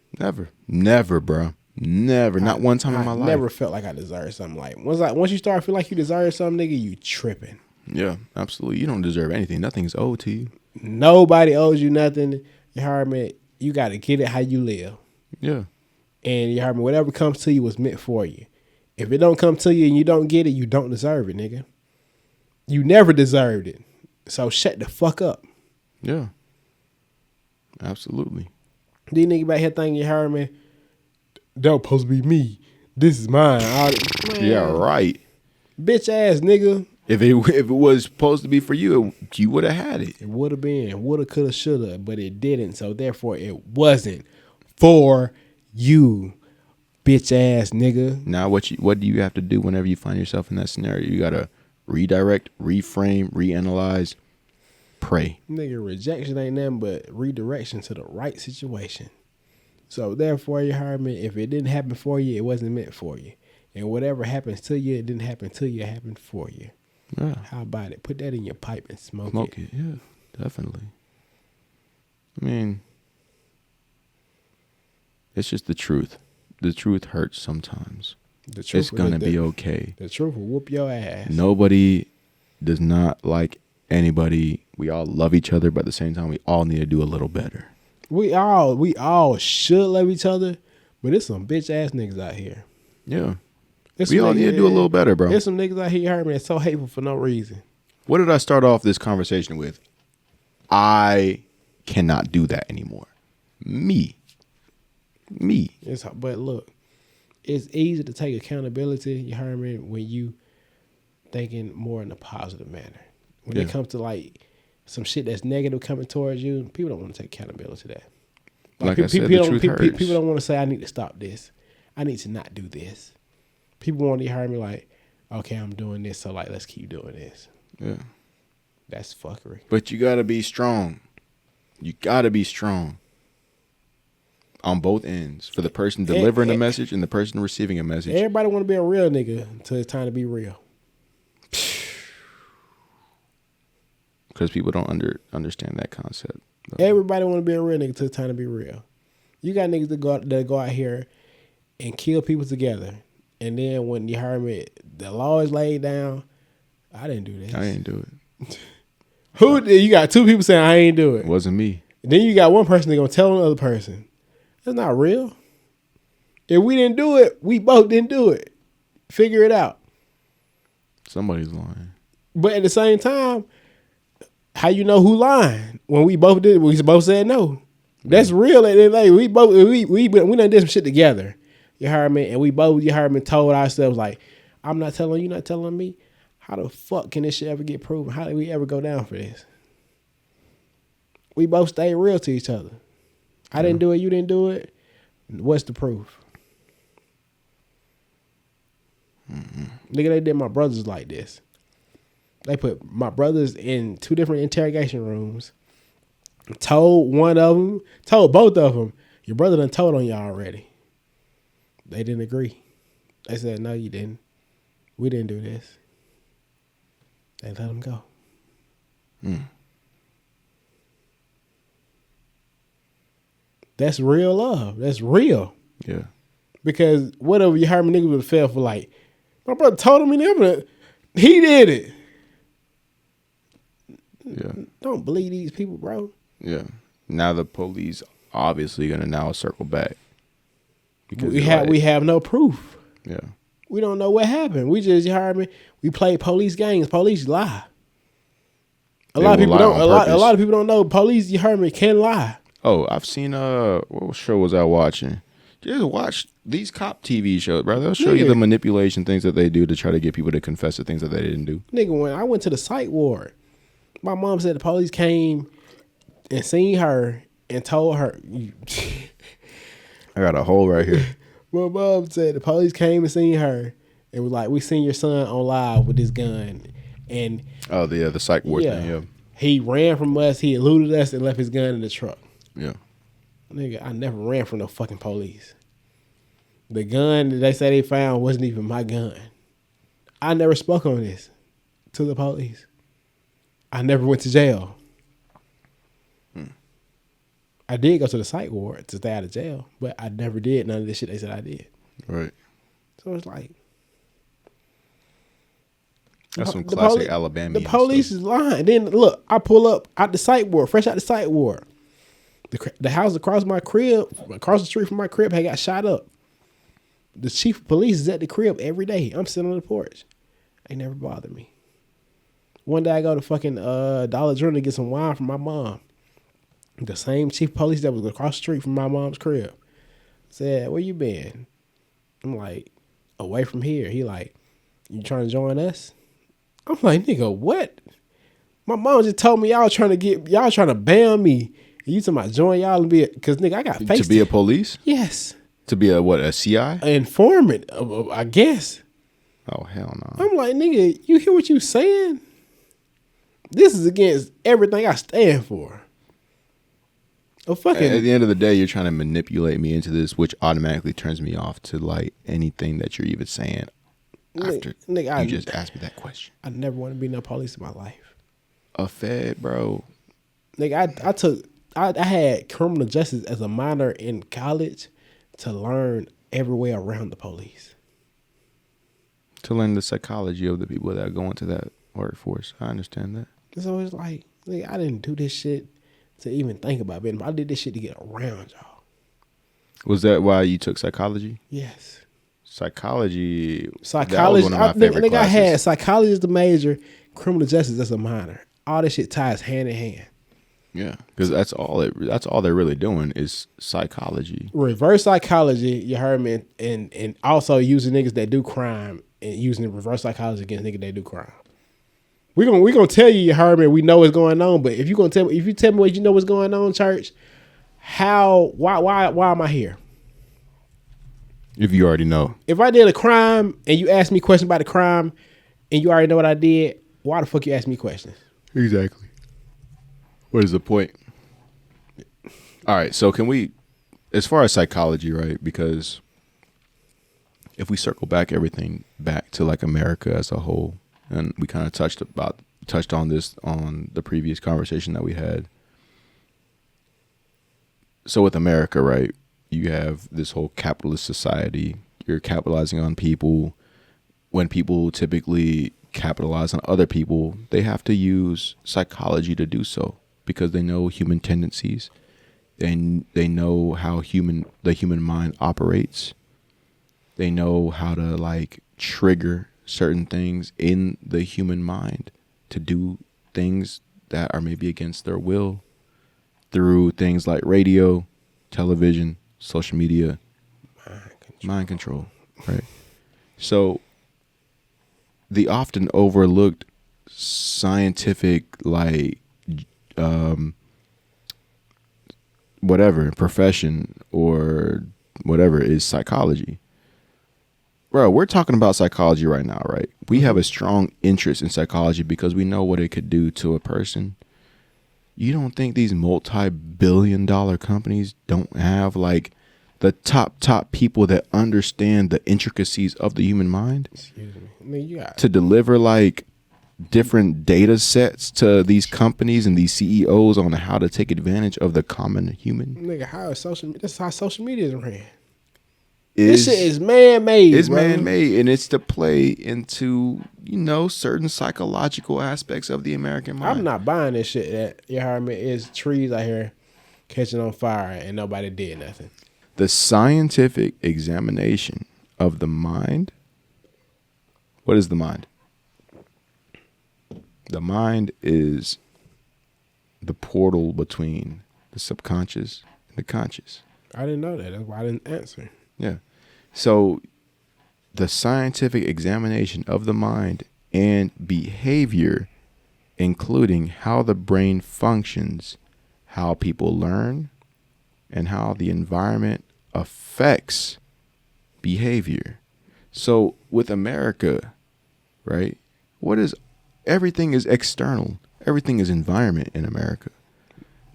Never, bro. Never. Not one time in my life. Never felt like I deserved something. Like once you start feeling like you deserve something, nigga, you tripping. Yeah, absolutely. You don't deserve anything. Nothing's owed to you. Nobody owes you nothing. You heard me? You got to get it how you live. Yeah. And you heard me? Whatever comes to you was meant for you. If it don't come to you and you don't get it, you don't deserve it, nigga. You never deserved it. So shut the fuck up. Yeah. Absolutely. These niggas back here thinking, you heard me? That was supposed to be me. This is mine. Man, Yeah, right. Bitch ass nigga. If it was supposed to be for you, you would have had it. It would have been. Woulda, coulda, shoulda. But it didn't. So therefore, it wasn't for you, bitch ass nigga. Now, what do you have to do whenever you find yourself in that scenario? You got to redirect, reframe, reanalyze, pray. Nigga, rejection ain't nothing but redirection to the right situation. So therefore, you heard me? If it didn't happen for you, it wasn't meant for you. And whatever happens to you, it didn't happen to you, it happened for you. Yeah. How about it? Put that in your pipe and smoke it. Yeah, definitely. I mean, it's just the truth. The truth hurts sometimes. The truth It's going to be okay. The truth will whoop your ass. Nobody does not like anybody. We all love each other, but at the same time, we all need to do a little better. We all should love each other, but it's some bitch ass niggas out here. Yeah. It's We some all need to do a little better, bro. There's some niggas out here, you heard me, that's so hateful for no reason. What did I start off this conversation with? I cannot do that anymore. Me. But look, it's easy to take accountability, you heard me, when you thinking more in a positive manner. When it comes to like some shit that's negative coming towards you, people don't want to take accountability to that. Like I said, the truth hurts. People don't want to say, I need to stop this. I need to not do this. People want to hear me like, okay, I'm doing this, so like, let's keep doing this. Yeah. That's fuckery. But you got to be strong. You got to be strong. on both ends, for the person delivering a message and the person receiving a message. Everybody want to be a real nigga until it's time to be real. Because people don't understand that concept. Everybody want to be a real nigga until it's time to be real. You got niggas that go out here and kill people together. And then when you heard me, the law is laid down. I didn't do this. I ain't do it. Who did? You got two people saying I ain't do it. It wasn't me. Then you got one person that gonna tell another person. That's not real. If we didn't do it, we both didn't do it. Figure it out. Somebody's lying. But at the same time, how you know who lying? When we both did it, we both said no. That's real. Like we done did some shit together. You heard me? And we both, you heard me, told ourselves like, I'm not telling you, not telling me. How the fuck can this shit ever get proven? How did we ever go down for this? We both stayed real to each other. I didn't do it, you didn't do it. What's the proof? Nigga, they did my brothers like this. They put my brothers in 2 different interrogation rooms. Told both of them, your brother done told on y'all already. They didn't agree. They said, no, you didn't. We didn't do this. They let him go. That's real love. That's real. Yeah. Because whatever you heard me niggas would have fell for like, my brother told him he did it. Yeah. Don't believe these people, bro. Yeah. Now the police obviously gonna now circle back. Because we have no proof. Yeah. We don't know what happened. We just, you heard me, we play police games. Police lie. A lot of people don't know police, you heard me, can lie. Oh, I've seen what show was I watching? Just watch these cop TV shows, bro. They'll show you the manipulation things that they do to try to get people to confess to things that they didn't do. Nigga, when I went to the psych ward, my mom said the police came and seen her and told her. I got a hole right here. My mom said the police came and seen her and was like, we seen your son on live with this gun. And the psych ward thing, yeah. He ran from us, he eluded us and left his gun in the truck. Yeah. Nigga, I never ran from no fucking police. The gun that they say they found wasn't even my gun. I never spoke on this to the police. I never went to jail. I did go to the psych ward to stay out of jail, but I never did none of this shit they said I did. Right. So it's like, that's some classic Alabama. The police is lying. Then look, I pull up out the psych ward, fresh out the psych ward. The house across my crib, across the street from my crib, had got shot up. The chief of police is at the crib every day. I'm sitting on the porch. They never bothered me. One day I go to fucking Dollar General to get some wine from my mom. The same chief of police that was across the street from my mom's crib said, where you been? I'm like, away from here. He like, you trying to join us? I'm like, nigga, what? My mom just told me y'all trying to ban me. And you talking about join y'all and be because nigga, I got face to be a police? Yes. To be a CI? An informant, I guess. Oh, hell no. I'm like, nigga, you hear what you saying? This is against everything I stand for. At the end of the day, you're trying to manipulate me into this, which automatically turns me off to like anything that you're even saying after you just asked me that question. I never want to be no police in my life. A fed, bro. Nigga, I had criminal justice as a minor in college to learn every way around the police. To learn the psychology of the people that go into that workforce. I understand that. So it's like, nigga, I didn't do this shit to even think about it. I did this shit to get around y'all. Was that why you took psychology? Yes. Psychology. That was one of my favorite classes. I had psychology as the major, criminal justice as a minor. All this shit ties hand in hand. Yeah, because that's all they're really doing is psychology. Reverse psychology, you heard me, and also using niggas that do crime and using the reverse psychology against niggas that do crime. We gonna tell you heard me, we know what's going on, but if you tell me what you know what's going on, church, why am I here? If you already know. If I did a crime and you asked me questions about the crime and you already know what I did, why the fuck you ask me questions? Exactly. What is the point? All right, so can we as far as psychology, right? Because if we circle back everything back to like America as a whole, and we kind of touched on this on the previous conversation that we had. So with America, right, you have this whole capitalist society. You're capitalizing on people. When people typically capitalize on other people, they have to use psychology to do so because they know human tendencies. They know how the human mind operates. They know how to like trigger certain things in the human mind to do things that are maybe against their will through things like radio, television, social media, mind control, right? So the often overlooked scientific, like, whatever profession or whatever is psychology. Bro, we're talking about psychology right now, right? We have a strong interest in psychology because we know what it could do to a person. You don't think these multi-billion-dollar companies don't have like the top people that understand the intricacies of the human mind? Excuse me. I mean, you got to deliver like different data sets to these companies and these CEOs on how to take advantage of the common human. Nigga, how is that's how social media is ran. This shit is man-made. It's bro. man-made, and it's to play into, certain psychological aspects of the American mind. I'm not buying this shit that, you heard me, is trees out here catching on fire and nobody did nothing. The scientific examination of the mind. What is the mind? The mind is the portal between the subconscious and the conscious. I didn't know that. That's why I didn't answer. Yeah. So the scientific examination of the mind and behavior, including how the brain functions, how people learn, and how the environment affects behavior. So with America, right, everything is external. Everything is environment in America.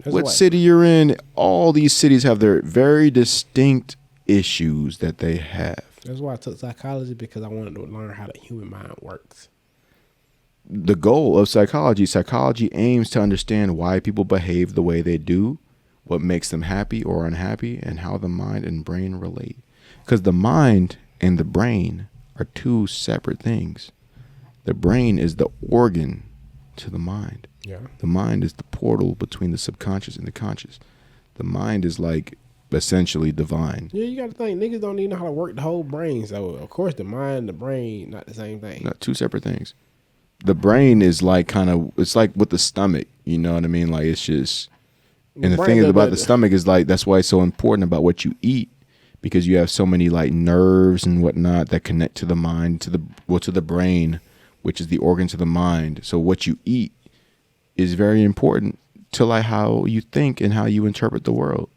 What city you're in, all these cities have their very distinct issues that they have. That's why I took psychology, because I wanted to learn how the human mind works. The goal of psychology aims to understand why people behave the way they do, what makes them happy or unhappy, and how the mind and brain relate. Because the mind and the brain are two separate things. The brain is the organ to the mind. Yeah. The mind is the portal between the subconscious and the conscious. The mind is like essentially divine. Yeah, you got to think, niggas don't even know how to work the whole brain. So, of course, the mind and the brain, not the same thing. Not two separate things. The brain is like it's like with the stomach, you know what I mean? Like, it's just, and the thing is about the stomach is like, that's why it's so important about what you eat, because you have so many like nerves and whatnot that connect to the mind, to the brain, which is the organ to the mind. So what you eat is very important to like how you think and how you interpret the world.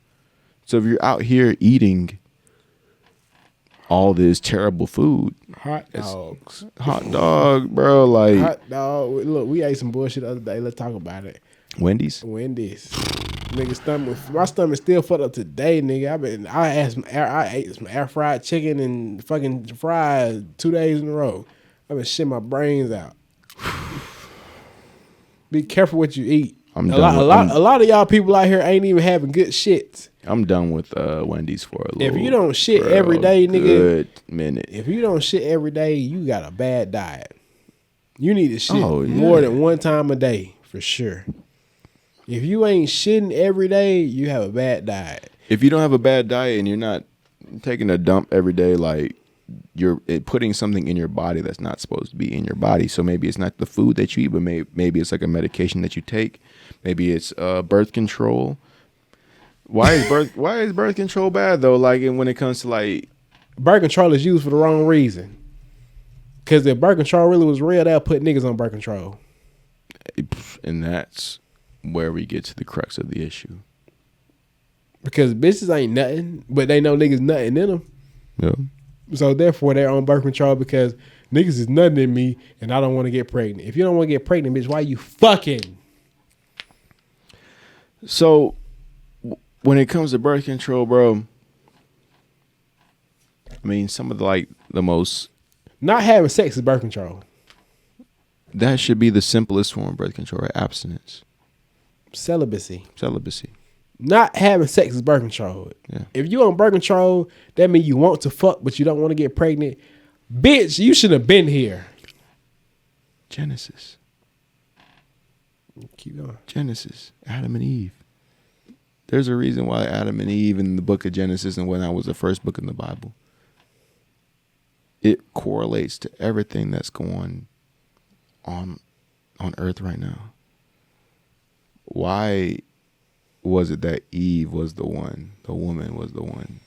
So if you're out here eating all this terrible food, hot dogs, hot dog, bro, like hot dog. Look, we ate some bullshit the other day. Let's talk about it. Wendy's. Nigga, my stomach still fucked up today, nigga. I ate some air fried chicken and fucking fries 2 days in a row. I've been shitting my brains out. Be careful what you eat. A lot of y'all people out here ain't even having good shits. I'm done with Wendy's for a little. If you don't shit every day, nigga, good minute. If you don't shit every day, you got a bad diet. You need to shit more than one time a day for sure. If you ain't shitting every day, you have a bad diet. If you don't have a bad diet and you're not taking a dump every day, like you're putting something in your body that's not supposed to be in your body. So maybe it's not the food that you eat, but maybe it's like a medication that you take. Maybe it's birth control. Why is birth control bad though? Like, and when it comes to like, birth control is used for the wrong reason. Because if birth control really was real, they'll put niggas on birth control. And that's where we get to the crux of the issue. Because bitches ain't nothing, but they know niggas nothing in them. Yeah. So therefore, they're on birth control because niggas is nothing in me, and I don't want to get pregnant. If you don't want to get pregnant, bitch, why you fucking? So when it comes to birth control, bro, I mean, some of the most Not having sex is birth control. that should be the simplest form of birth control, right? Abstinence, Celibacy. Not having sex is birth control. Yeah. If you on birth control, that means you want to fuck, but you don't want to get pregnant. Bitch, you should have been here. Genesis, Keep going. Genesis, Adam and Eve. There's a reason why Adam and Eve in the book of Genesis and whatnot was the first book in the Bible. It correlates to everything that's going on earth right now. Why was it that Eve was the woman was the one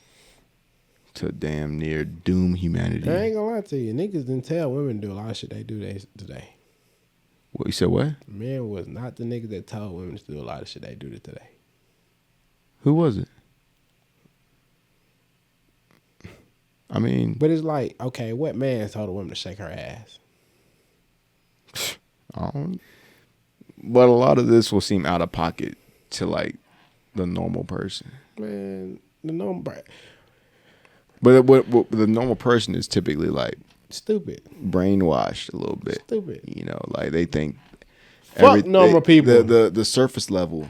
to damn near doom humanity? I ain't gonna lie to you. Niggas didn't tell women to do a lot of shit they do today. What you said? What? Men was not the niggas that told women to do a lot of shit they do today. Who was it? I mean, But it's like, okay, what man told a woman to shake her ass? but a lot of this will seem out of pocket to like the normal person. Man, the normal But what the normal person is typically like stupid. brainwashed a little bit. Stupid. You know, like they think Fuck normal people. The surface level.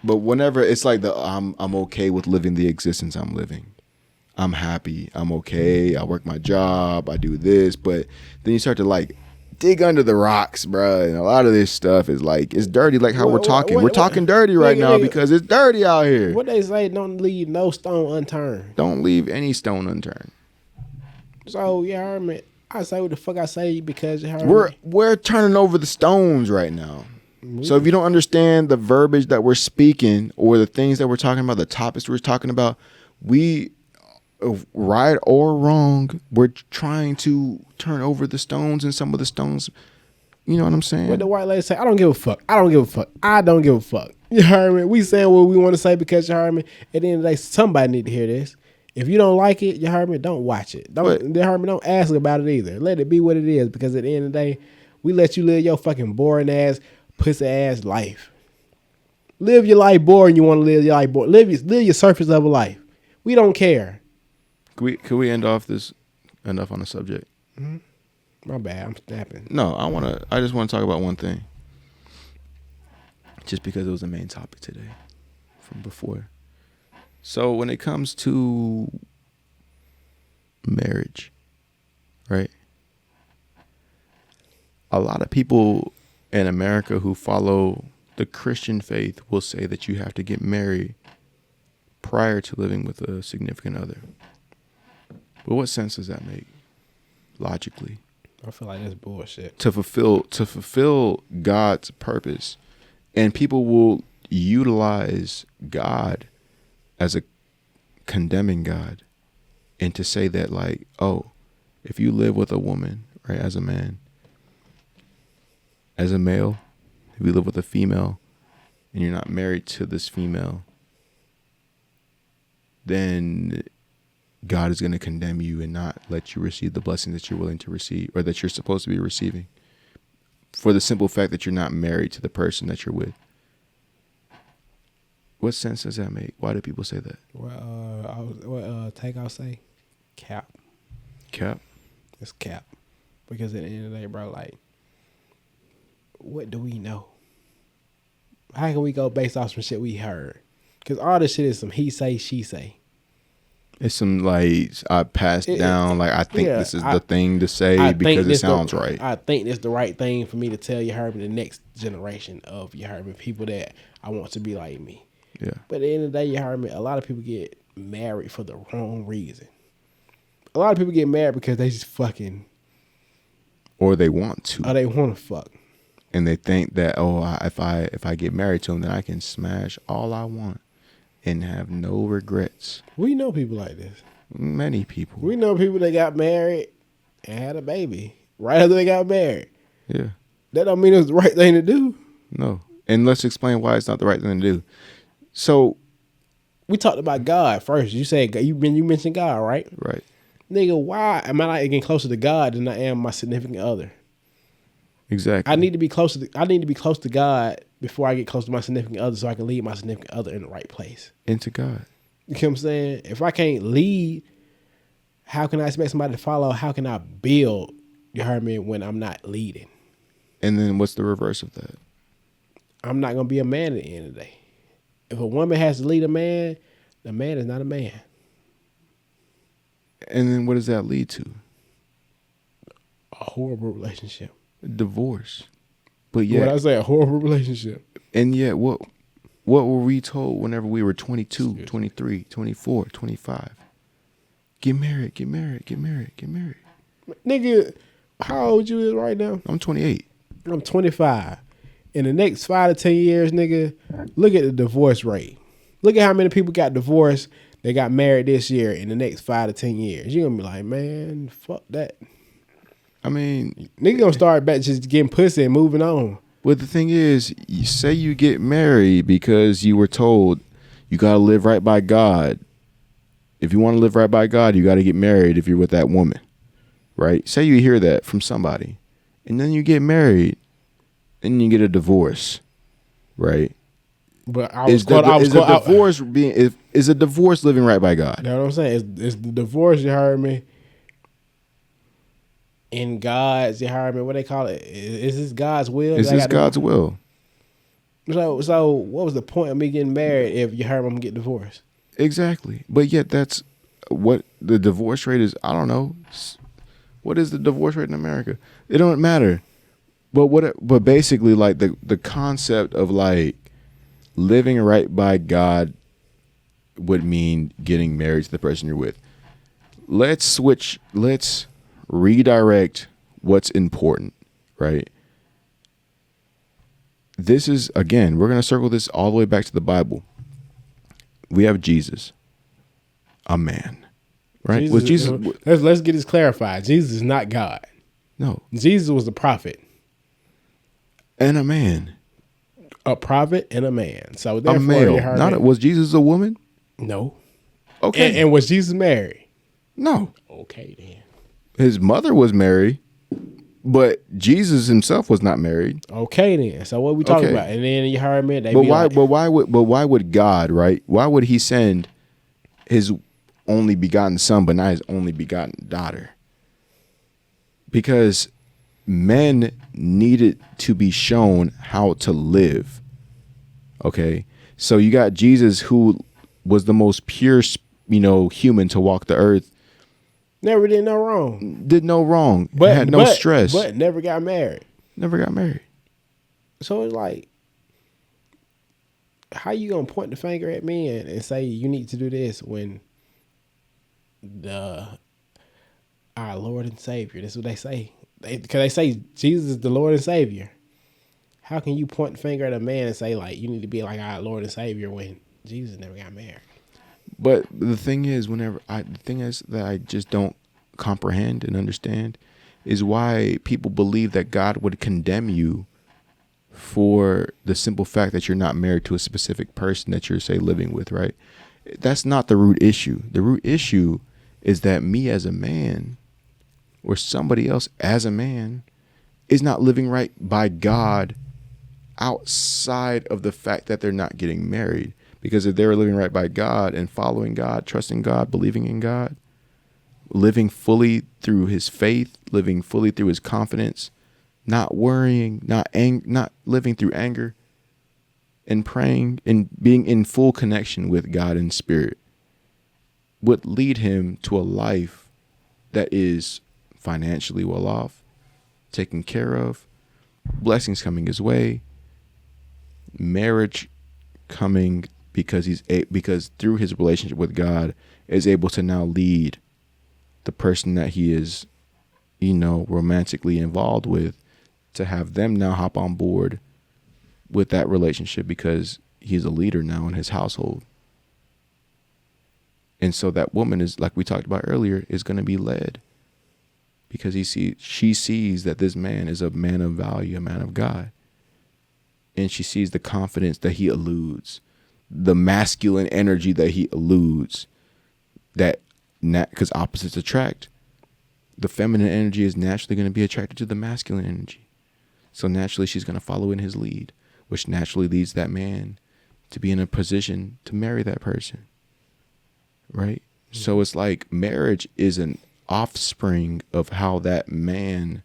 But whenever it's like I'm okay with living the existence I'm living. I'm happy. I'm okay. I work my job. I do this. But then you start to like dig under the rocks, bro. And a lot of this stuff is like, it's dirty like how we're talking. We're talking dirty right now because it's dirty out here. What they say, don't leave no stone unturned. Don't leave any stone unturned. So, you heard me. I say what the fuck I say because you heard me. We're turning over the stones right now. So if you don't understand the verbiage that we're speaking or the things that we're talking about, the topics we're talking about, we, right or wrong, we're trying to turn over the stones, and some of the stones, you know what I'm saying? What the white lady say, I don't give a fuck. I don't give a fuck. I don't give a fuck. You heard me? We saying what we want to say because you heard me. At the end of the day, somebody need to hear this. If you don't like it, you heard me, don't watch it. You heard me, don't ask about it either. Let it be what it is, because at the end of the day, we let you live your fucking boring ass, pussy ass life. Live your life boring. You want to live your life boring. Live your surface level life. We don't care. Could we end off this enough on the subject? Mm-hmm. My bad, I'm snapping. No, I just want to talk about one thing. Just because it was the main topic today from before. So when it comes to marriage, right? A lot of people in America who follow the Christian faith will say that you have to get married prior to living with a significant other. But what sense does that make logically? I feel like that's bullshit. To fulfill God's purpose, and people will utilize God as a condemning God, and to say that like, oh, if you live with a woman, right, as a man, as a male, if you live with a female and you're not married to this female, then God is going to condemn you and not let you receive the blessing that you're willing to receive, or that you're supposed to be receiving, for the simple fact that you're not married to the person that you're with. What sense does that make? Why do people say that? What Takeoff say? Cap. Cap? It's cap. Because at the end of the day, bro, like, what do we know? How can we go based off some shit we heard? Because all this shit is some he say, she say. It's some like I passed down. Like I think this is the thing to say because it sounds right. I think it's the right thing for me to tell you, Herman, the next generation of you, Herman, people that I want to be like me. Yeah. But at the end of the day, you heard me, a lot of people get married for the wrong reason. A lot of people get married because they just fucking. Or they want to. Or they want to fuck. And they think that, if I get married to him, then I can smash all I want and have no regrets. We know people like this. Many people. We know people that got married and had a baby right after they got married. Yeah. That don't mean it's the right thing to do. No. And let's explain why it's not the right thing to do. So we talked about God first. You said you mentioned God, right? Right. Nigga, why am I not getting closer to God than I am my significant other? Exactly. I need to be close to God before I get close to my significant other, so I can lead my significant other in the right place. Into God. You know what I'm saying? If I can't lead, how can I expect somebody to follow? How can I build? You heard me, when I'm not leading. And then what's the reverse of that? I'm not gonna be a man at the end of the day. If a woman has to lead a man, the man is not a man. And then what does that lead to? A horrible relationship. Divorce. But yet, When I say a horrible relationship. and yet what were we told whenever we were 22, 23, 24, 25? Get married, get married, get married, get married. Nigga, how old you is right now? I'm 28. I'm 25. In the next 5 to 10 years, nigga, look at the divorce rate. Look at how many people got divorced. They got married this year in the next 5 to 10 years. You're going to be like, man, fuck that. I mean, Nigga going to start back just getting pussy and moving on. but the thing is, you say you get married because you were told you got to live right by God. If you want to live right by God, you got to get married if you're with that woman, right? Say you hear that from somebody, and then you get married, and you get a divorce, right? But Is a divorce living right by God? You know what I'm saying? It's the divorce, you heard me. In God's, you heard me. What they call it? Is this God's will? Is this God's will? So what was the point of me getting married if you heard me, I'm gonna get divorced? Exactly. But yet that's what the divorce rate is. I don't know. What is the divorce rate in America? It don't matter. But basically, like the concept of like living right by God would mean getting married to the person you're with. Let's redirect what's important, right? This is, again, we're going to circle this all the way back to the Bible. We have Jesus, a man, right? Let's get this clarified. Jesus is not God. No. Jesus was a prophet. And a man. A prophet and a man. So A therefore, male. Was Jesus a woman? No. Okay. And was Jesus married? No. Okay, then. His mother was married, but Jesus himself was not married. Okay, then. So what we talking Okay. about? And then you heard me. But why would God, right? Why would he send his only begotten son, but not his only begotten daughter? Because men needed to be shown how to live. Okay? So you got Jesus, who was the most pure, human to walk the earth. Never did no wrong. Did no wrong. Had no stress. But never got married. Never got married. So it's like, how you gonna point the finger at me and say you need to do this when our Lord and Savior, that's what they say. Because they say Jesus is the Lord and Savior. How can you point the finger at a man and say, like, you need to be like our Lord and Savior when Jesus never got married? But the thing is, that I just don't comprehend and understand is why people believe that God would condemn you for the simple fact that you're not married to a specific person that you're, say, living with, right? That's not the root issue. The root issue is that me as a man or somebody else as a man is not living right by God outside of the fact that they're not getting married. Because if they were living right by God and following God, trusting God, believing in God, living fully through his faith, living fully through his confidence, not worrying, not living through anger, and praying and being in full connection with God in spirit, would lead him to a life that is financially well off, taken care of, blessings coming his way, marriage coming because through his relationship with God is able to now lead the person that he is, romantically involved with, to have them now hop on board with that relationship because he's a leader now in his household. And so that woman is, like we talked about earlier, is going to be led because she sees that this man is a man of value, a man of God. And she sees the confidence that he eludes, the masculine energy that he eludes, because opposites attract. The feminine energy is naturally going to be attracted to the masculine energy. So naturally she's going to follow in his lead, which naturally leads that man to be in a position to marry that person. Right? Mm-hmm. So it's like marriage is an offspring of how that man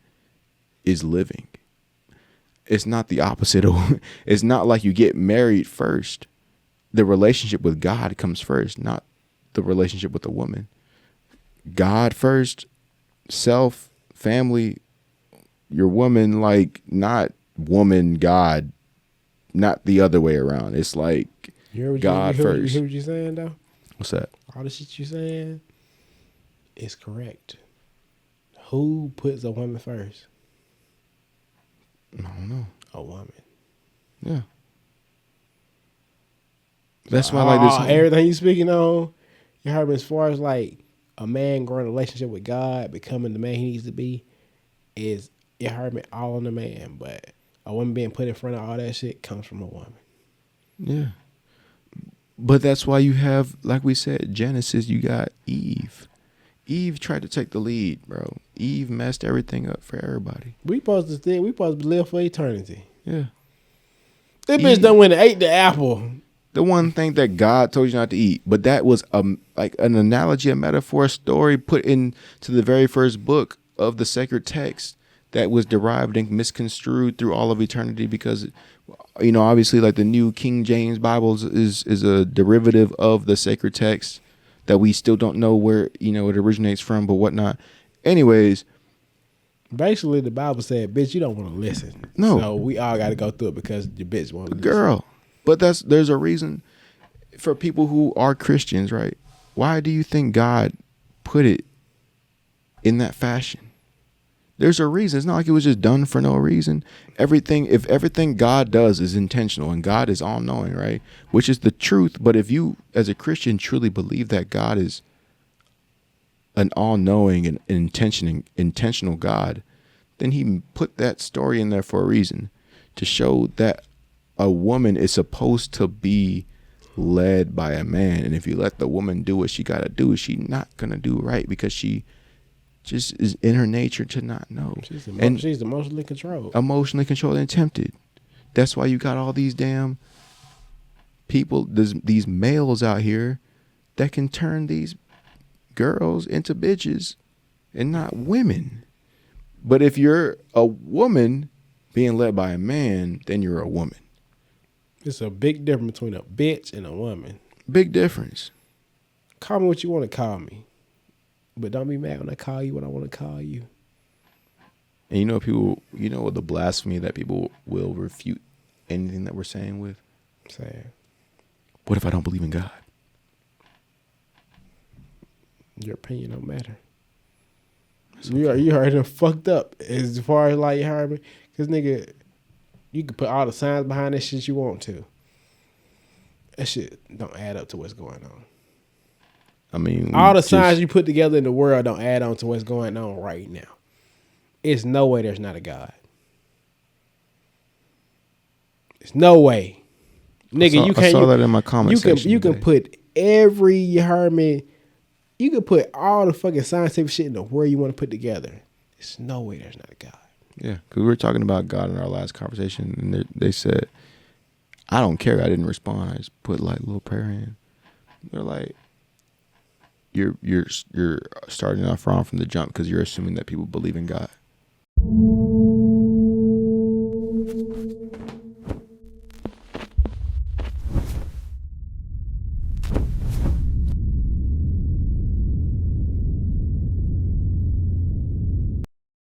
is living. It's not the opposite. It's not like you get married first. The relationship with God comes first, not the relationship with the woman. God first, self, family, your woman, like not woman, God, not the other way around. It's like God first. You hear what you're saying, though? What's that? All the shit you're saying is correct. Who puts a woman first? I don't know. A woman. Yeah. That's why I like this. Everything you speaking on, you heard me, as far as like a man growing a relationship with God, becoming the man he needs to be, is you heard me all on the man. But a woman being put in front of all that shit comes from a woman. Yeah. But that's why you have, like we said, Genesis, you got Eve. Eve tried to take the lead, bro. Eve messed everything up for everybody. We supposed to live for eternity. Yeah. That bitch done went and ate the apple. The one thing that God told you not to eat, but that was like an analogy, a metaphor, a story put into the very first book of the sacred text that was derived and misconstrued through all of eternity because, you know, obviously like the New King James Bible is a derivative of the sacred text that we still don't know where, you know, it originates from, but whatnot. Anyways. Basically, the Bible said, bitch, you don't want to listen. No. So we all got to go through it because your bitch won't listen. Girl. But there's a reason for people who are Christians, right? Why do you think God put it in that fashion? There's a reason. It's not like it was just done for no reason. If everything God does is intentional and God is all knowing, right? Which is the truth. But if you as a Christian truly believe that God is an all knowing and intentional God, then he put that story in there for a reason to show that a woman is supposed to be led by a man. And if you let the woman do what she got to do, she's not going to do right because she just is in her nature to not know. She's emotionally controlled. Emotionally controlled and tempted. That's why you got all these damn people, these males out here that can turn these girls into bitches and not women. But if you're a woman being led by a man, then you're a woman. It's a big difference between a bitch and a woman. Big difference. Call me what you want to call me. But don't be mad when I call you what I want to call you. And you know the blasphemy that people will refute anything that we're saying with? Saying. What if I don't believe in God? Your opinion don't matter. Okay. You already fucked up as far as like you heard me. Because nigga, you can put all the signs behind that shit you want to. That shit don't add up to what's going on. I mean, all the signs you put together in the world don't add on to what's going on right now. It's no way there's not a God. It's no way. Nigga, I saw that in my comment section. You can put every, you heard me, you can put all the fucking scientific shit in the world you want to put together. There's no way there's not a God. Yeah, because we were talking about God in our last conversation, and they said, I don't care. I didn't respond. I just put like a little prayer in. They're like, you're starting off wrong from the jump because you're assuming that people believe in God.